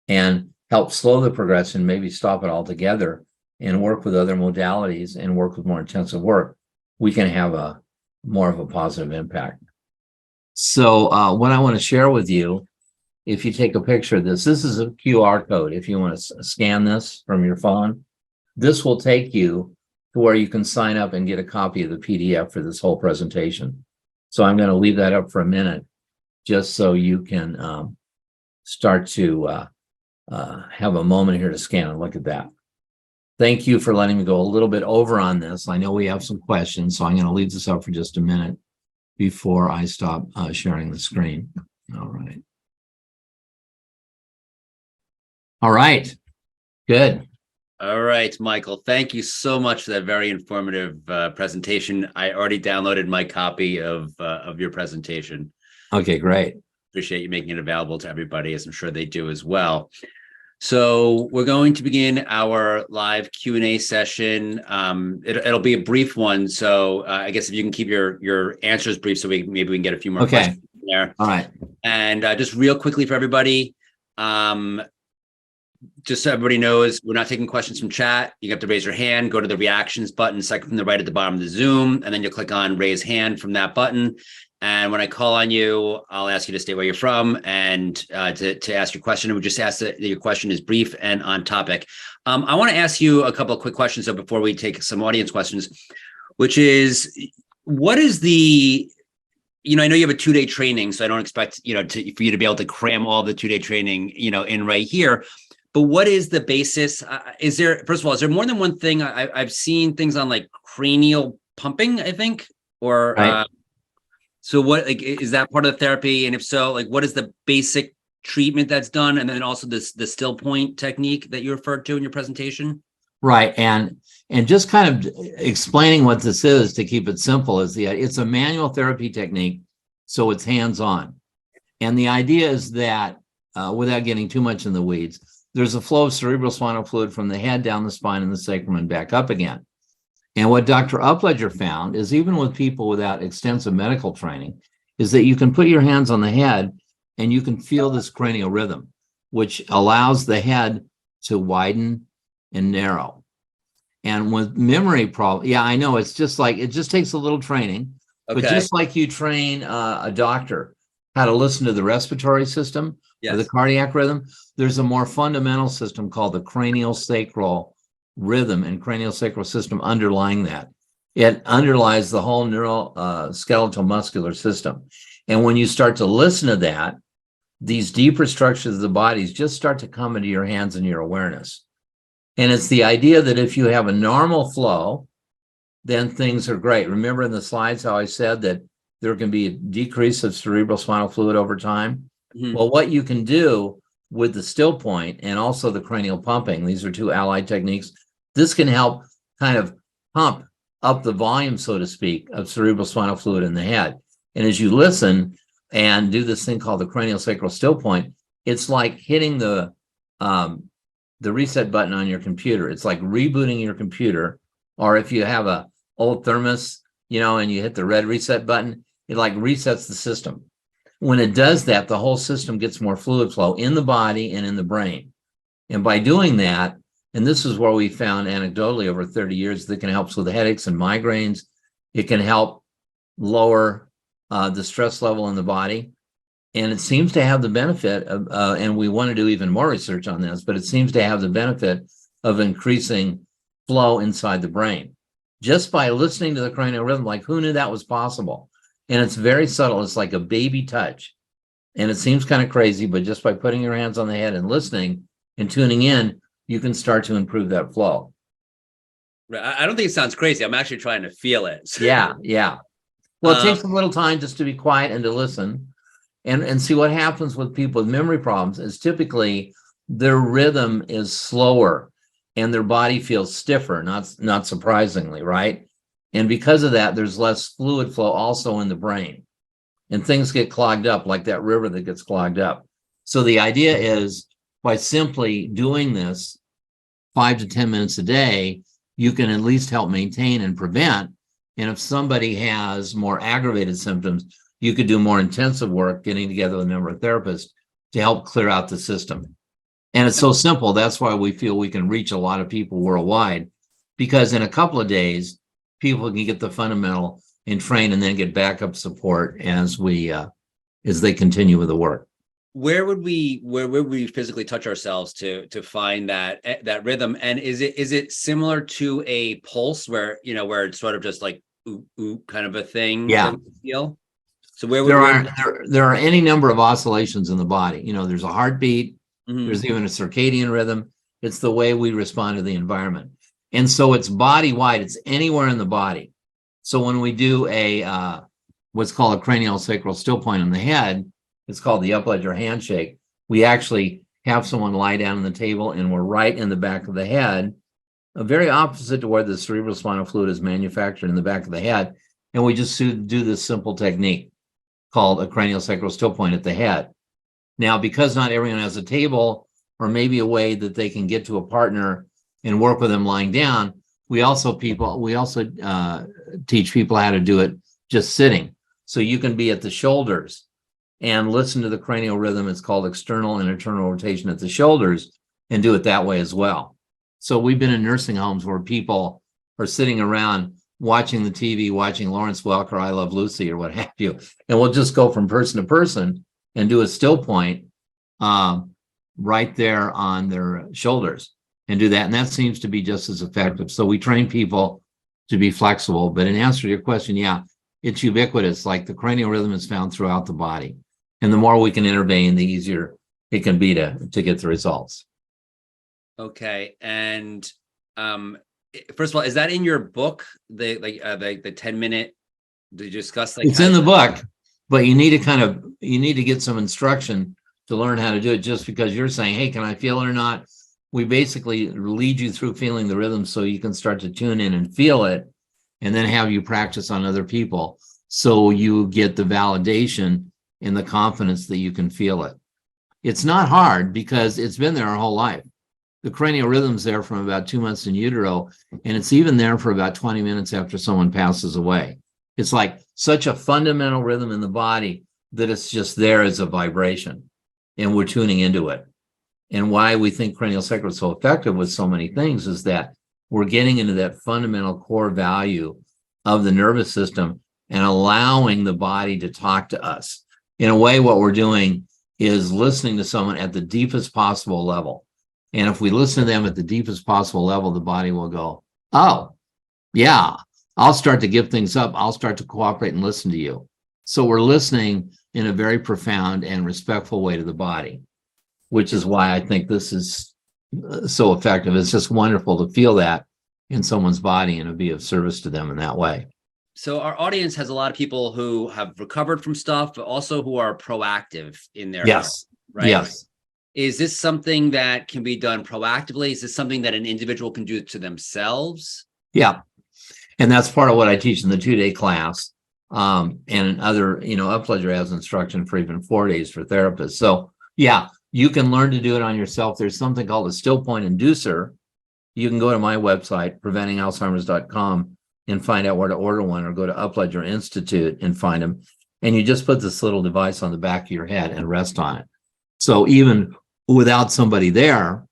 and help slow the progression, maybe stop it altogether, and work with other modalities and work with more intensive work, we can have a more of a positive impact. So what I want to share with you, if you take a picture of this, this is a QR code. If you want to scan this from your phone, this will take you to where you can sign up and get a copy of the PDF for this whole presentation. So I'm going to leave that up for a minute, just so you can start to have a moment here to scan and look at that. Thank you for letting me go a little bit over on this. I know we have some questions, so I'm going to leave this up for just a minute before I stop sharing the screen. All right. All right. Good. All right, Michael, thank you so much for that very informative presentation. I already downloaded my copy of your presentation. Okay, great. Appreciate you making it available to everybody, as I'm sure they do as well. So we're going to begin our live Q&A session. It'll be a brief one. So I guess if you can keep your answers brief, so maybe we can get a few more questions there. All right. And just real quickly for everybody, just so everybody knows, we're not taking questions from chat. You have to raise your hand, go to the reactions button, second from the right at the bottom of the Zoom, and then you'll click on raise hand from that button. And when I call on you, I'll ask you to state where you're from and to ask your question. And we just ask that your question is brief and on topic. I want to ask you a couple of quick questions though before we take some audience questions, which is, what is the, I know you have a 2-day training, so I don't expect, for you to be able to cram all the 2-day training, in right here. But what is the basis? Is there, first of all, is there more than one thing? I've seen things on like cranial pumping, I think, or right. So what, like, is that part of the therapy? And if so, like, what is the basic treatment that's done? And then also the still point technique that you referred to in your presentation? Right. And just kind of explaining what this is to keep it simple is it's a manual therapy technique. So it's hands-on. And the idea is that without getting too much in the weeds, there's a flow of cerebrospinal fluid from the head down the spine and the sacrum and back up again. And what Dr. Upledger found is, even with people without extensive medical training, is that you can put your hands on the head and you can feel this cranial rhythm, which allows the head to widen and narrow. And with memory problems, yeah, I know, it's just like, it just takes a little training, but just like you train a doctor how to listen to the respiratory system or the cardiac rhythm, there's a more fundamental system called the craniosacral rhythm and craniosacral system underlying that. It underlies the whole neural skeletal muscular system. And when you start to listen to that, these deeper structures of the bodies just start to come into your hands and your awareness. And it's the idea that if you have a normal flow, then things are great. Remember in the slides how I said that there can be a decrease of cerebrospinal fluid over time? Mm-hmm. Well, what you can do with the still point and also the cranial pumping, these are two allied techniques, this can help kind of pump up the volume, so to speak, of cerebrospinal fluid in the head. And as you listen and do this thing called the craniosacral still point, it's like hitting the reset button on your computer. It's like rebooting your computer. Or if you have a old thermos, and you hit the red reset button, it like resets the system. When it does that, the whole system gets more fluid flow in the body and in the brain. And by doing that, and this is where we found anecdotally over 30 years that can help with headaches and migraines. It can help lower the stress level in the body. And it seems to have the benefit of, and we want to do even more research on this, but it seems to have the benefit of increasing flow inside the brain. Just by listening to the cranial rhythm, like who knew that was possible? And it's very subtle. It's like a baby touch. And it seems kind of crazy, but just by putting your hands on the head and listening and tuning in, you can start to improve that flow. I don't think it sounds crazy. I'm actually trying to feel it. Yeah. Well, it takes a little time just to be quiet and to listen and see what happens with people with memory problems is typically their rhythm is slower and their body feels stiffer, not surprisingly, right? And because of that, there's less fluid flow also in the brain. And things get clogged up like that river that gets clogged up. So the idea is by simply doing this 5 to 10 minutes a day, you can at least help maintain and prevent. And if somebody has more aggravated symptoms, you could do more intensive work getting together with a number of therapists to help clear out the system. And it's so simple. That's why we feel we can reach a lot of people worldwide, because in a couple of days, people can get the fundamental and train and then get backup support as they continue with the work. Where would we physically touch ourselves to find that rhythm? And is it similar to a pulse where it's sort of just like ooh, ooh kind of a thing? Yeah. That we feel? So where would there are any number of oscillations in the body. There's a heartbeat, Mhm. there's even a circadian rhythm. It's the way we respond to the environment. And so it's body wide, it's anywhere in the body. So when we do what's called a craniosacral still point on the head, it's called the up ledger handshake. We actually have someone lie down on the table and we're right in the back of the head, very opposite to where the cerebral spinal fluid is manufactured in the back of the head. And we just do this simple technique called a craniosacral still point at the head. Now, because not everyone has a table or maybe a way that they can get to a partner and work with them lying down, we also teach people how to do it just sitting. So you can be at the shoulders and listen to the cranial rhythm. It's called external and internal rotation at the shoulders, and do it that way as well. So we've been in nursing homes where people are sitting around watching the TV, watching Lawrence Welk or I Love Lucy or what have you. And we'll just go from person to person and do a still point right there on their shoulders and do that. And that seems to be just as effective. So we train people to be flexible. But in answer to your question, yeah, it's ubiquitous. Like the cranial rhythm is found throughout the body. And the more we can intervene, the easier it can be to get the results. Okay. And first of all, is that in your book? The 10-minute to discuss It's in the book, but you need to get some instruction to learn how to do it. Just because you're saying, hey, can I feel it or not? We basically lead you through feeling the rhythm so you can start to tune in and feel it, and then have you practice on other people so you get the validation and the confidence that you can feel it. It's not hard because it's been there our whole life. The cranial rhythm's there from about 2 months in utero, and it's even there for about 20 minutes after someone passes away. It's like such a fundamental rhythm in the body that it's just there as a vibration, and we're tuning into it. And why we think craniosacral is so effective with so many things is that we're getting into that fundamental core value of the nervous system and allowing the body to talk to us. In a way, what we're doing is listening to someone at the deepest possible level. And if we listen to them at the deepest possible level, the body will go, oh, yeah, I'll start to give things up. I'll start to cooperate and listen to you. So we're listening in a very profound and respectful way to the body, which is why I think this is so effective. It's just wonderful to feel that in someone's body and to be of service to them in that way. So our audience has a lot of people who have recovered from stuff, but also who are proactive in their health, right? Yes. Is this something that can be done proactively? Is this something that an individual can do to themselves? Yeah. And that's part of what I teach in the 2-day class. And other, Upledger has instruction for even 4 days for therapists. So yeah, you can learn to do it on yourself. There's something called a still point inducer. You can go to my website, preventingalzheimers.com, and find out where to order one, or go to Upledger Institute and find them. And you just put this little device on the back of your head and rest on it. So even without somebody there,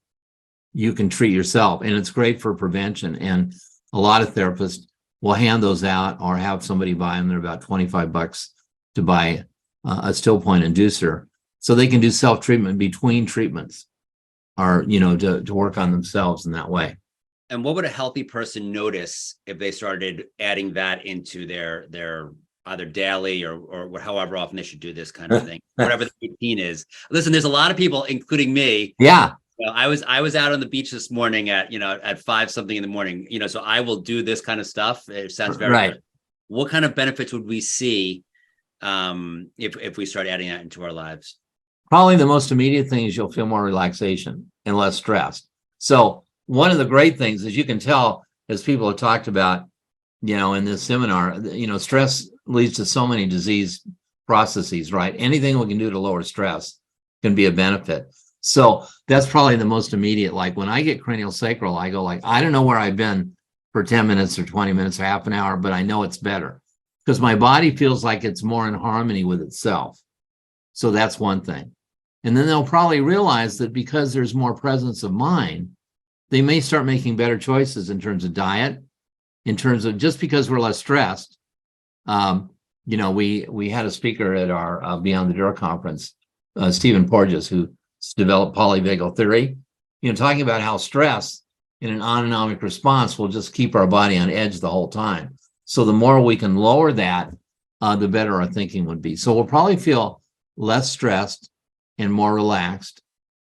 you can treat yourself. And it's great for prevention. And a lot of therapists will hand those out or have somebody buy them. They're about $25 to buy a still point inducer. So they can do self-treatment between treatments, or, to work on themselves in that way. And what would a healthy person notice if they started adding that into their either daily or however often they should do this kind of thing, whatever the routine is? Listen, there's a lot of people, including me. Yeah. Well, I was out on the beach this morning at 5 something in the morning, so I will do this kind of stuff. It sounds very right. good. What kind of benefits would we see if we start adding that into our lives? Probably the most immediate thing is you'll feel more relaxation and less stress. So one of the great things, as you can tell, as people have talked about, in this seminar, stress leads to so many disease processes, right? Anything we can do to lower stress can be a benefit. So that's probably the most immediate. Like when I get craniosacral, I go like, I don't know where I've been for 10 minutes or 20 minutes or half an hour, but I know it's better because my body feels like it's more in harmony with itself. So that's one thing. And then they'll probably realize that because there's more presence of mind, they may start making better choices in terms of diet, in terms of just because we're less stressed. You know, we had a speaker at our Beyond the Door conference, Stephen Porges, who developed polyvagal theory, you know, talking about how stress in an autonomic response will just keep our body on edge the whole time. So the more we can lower that, the better our thinking would be. So we'll probably feel less stressed and more relaxed.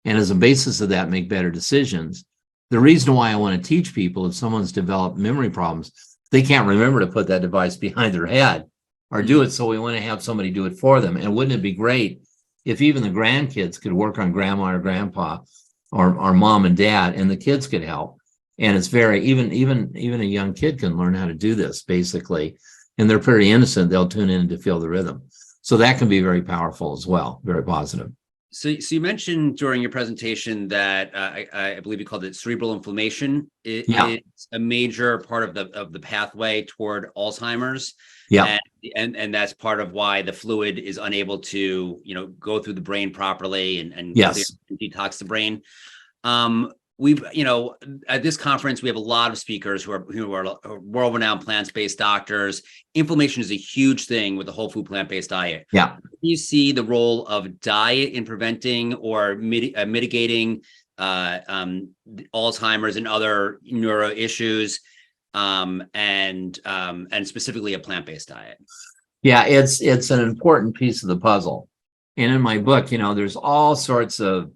And as a basis of that, make better decisions. The reason why I want to teach people, if someone's developed memory problems, they can't remember to put that device behind their head or do it. So we want to have somebody do it for them. And wouldn't it be great if even the grandkids could work on grandma or grandpa or mom and dad, and the kids could help? And it's very, even a young kid can learn how to do this basically. And they're pretty innocent. They'll tune in to feel the rhythm. So that can be very powerful as well. Very positive. So you mentioned during your presentation that I believe you called it cerebral inflammation. It's a major part of the pathway toward Alzheimer's. Yeah. And that's part of why the fluid is unable to, you know, go through the brain properly and Yes. detox the brain. We've, you know, at this conference, we have a lot of speakers who are world-renowned plant-based doctors. Inflammation is a huge thing with the whole food plant-based diet. Yeah. You see the role of diet in preventing or mitigating Alzheimer's and other neuro issues, and specifically a plant-based diet. Yeah, it's an important piece of the puzzle. And in my book, you know, there's all sorts of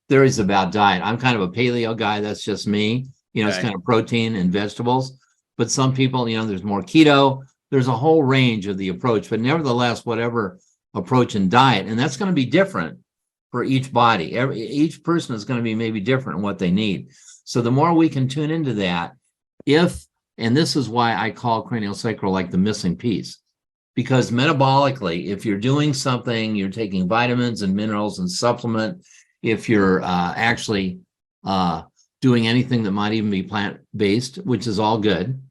theories about diet. I'm kind of a paleo guy. That's just me. You know, It's kind of protein and vegetables. But some people, you know, there's more keto. There's a whole range of the approach. But nevertheless, whatever approach in diet, and that's going to be different for each body. Each person is going to be maybe different in what they need. So the more we can tune into that, and this is why I call craniosacral like the missing piece. Because metabolically, if you're doing something, you're taking vitamins and minerals and supplement, if you're actually doing anything that might even be plant-based, which is all good,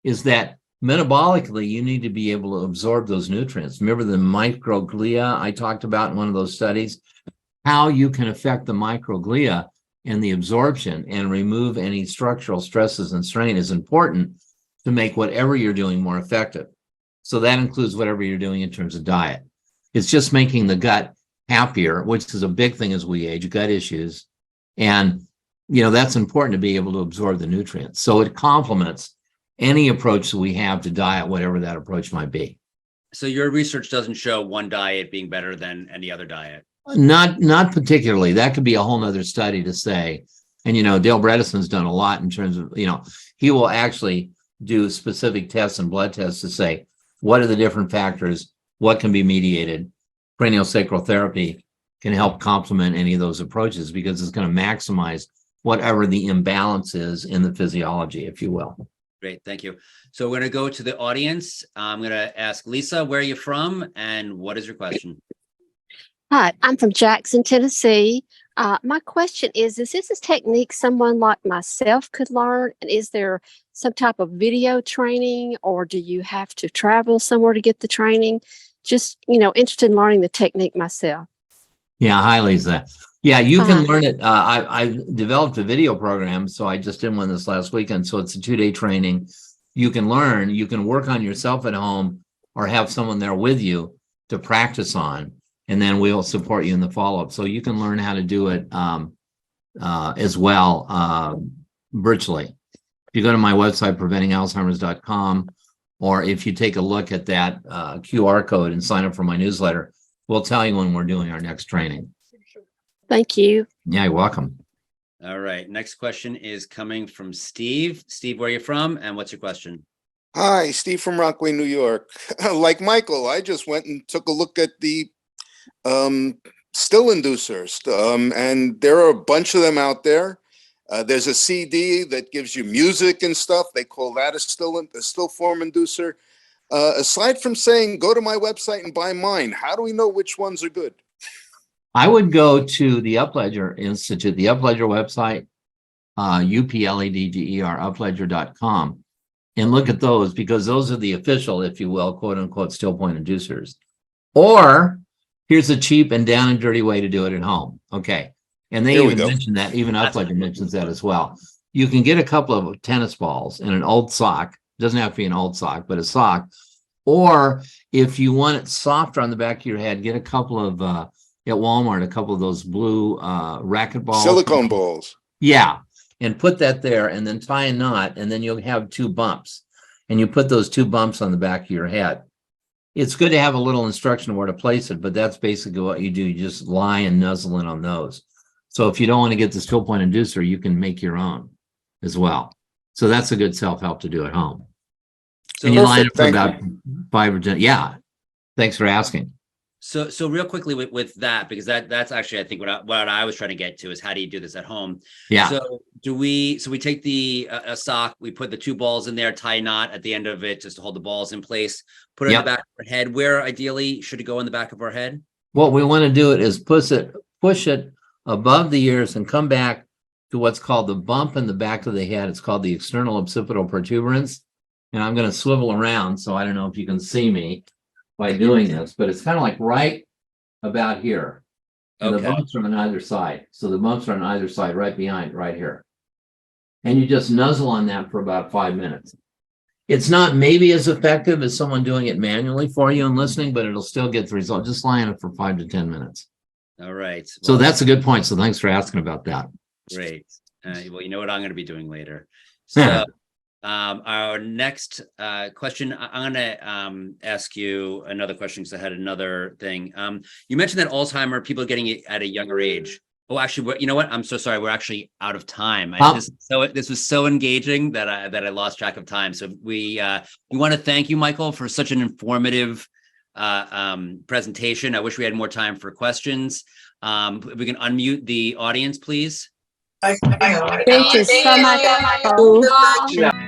is that metabolically, you need to be able to absorb those nutrients. Remember the microglia I talked about in one of those studies? How you can affect the microglia and the absorption and remove any structural stresses and strain is important to make whatever you're doing more effective. So that includes whatever you're doing in terms of diet. It's just making the gut happier, which is a big thing as we age, gut issues. And, you know, that's important to be able to absorb the nutrients. So it complements any approach that we have to diet, whatever that approach might be. So your research doesn't show one diet being better than any other diet? Not particularly. That could be a whole nother study to say. And, you know, Dale Bredesen's done a lot in terms of, you know, he will actually do specific tests and blood tests to say, what are the different factors? What can be mediated? CranioSacral therapy can help complement any of those approaches because it's going to maximize whatever the imbalance is in the physiology, if you will. Great, thank you. So we're going to go to the audience. I'm going to ask Lisa, where are you from and what is your question? Hi, I'm from Jackson, Tennessee. My question is this a technique someone like myself could learn? And is there some type of video training or do you have to travel somewhere to get the training? Just, you know, interested in learning the technique myself. Yeah, hi, Lisa. Yeah, you can learn it. I developed a video program, so I just did one this last weekend. So it's a 2-day training. You can learn, you can work on yourself at home or have someone there with you to practice on, and then we'll support you in the follow-up. So you can learn how to do it as well virtually. If you go to my website, preventingalzheimers.com, or if you take a look at that QR code and sign up for my newsletter, we'll tell you when we're doing our next training. Thank you. Yeah, you're welcome. All right. Next question is coming from Steve. Steve, where are you from and what's your question? Hi, Steve from Rockaway, New York. Like Michael, I just went and took a look at the still inducers, and there are a bunch of them out there. There's a CD that gives you music and stuff. They call that a still form inducer. Aside from saying, go to my website and buy mine, how do we know which ones are good? I would go to the Upledger Institute, the Upledger website, UPLEDGER, upledger.com, and look at those, because those are the official, if you will, quote unquote, still point inducers. Or here's a cheap and down and dirty way to do it at home. Okay. And they Here we even go. mention that, even Upledger mentions that as well. You can get a couple of tennis balls and an old sock. Doesn't have to be an old sock, but a sock. Or if you want it softer on the back of your head, get a couple of at Walmart, a couple of those blue racket balls. Silicone balls. Yeah. And put that there and then tie a knot, and then you'll have 2 bumps. And you put those 2 bumps on the back of your head. It's good to have a little instruction where to place it, but that's basically what you do. You just lie and nuzzle in on those. So if you don't want to get the still point inducer, you can make your own as well. So that's a good self-help to do at home. So, And you line it for Thank about 5 or 10. Yeah. Thanks for asking. so real quickly with that, because that's actually, I think what I was trying to get to is, how do you do this at home? Yeah. So we take the a sock, we put the 2 balls in there, tie a knot at the end of it just to hold the balls in place, put it in the back of our head. Where ideally should it go in the back of our head? What we want to do it is push it above the ears and come back to what's called the bump in the back of the head. It's called the external occipital protuberance. And I'm going to swivel around, so I don't know if you can see me by doing this, but it's kind of like right about here. And the bumps are on either side. So the bumps are on either side, right behind, right here. And you just nuzzle on that for about 5 minutes. It's not maybe as effective as someone doing it manually for you and listening, but it'll still get the result. Just lie on it for 5 to 10 minutes. All right. So that's a good point. So thanks for asking about that. Great. Well, you know what I'm going to be doing later. So our next question, I'm going to ask you another question because I had another thing. You mentioned that Alzheimer, people are getting it at a younger age. Oh, actually, you know what? I'm so sorry. We're actually out of time. This was so engaging that I lost track of time. So we want to thank you, Michael, for such an informative presentation. I wish we had more time for questions. If we can unmute the audience, please. Thank you so much.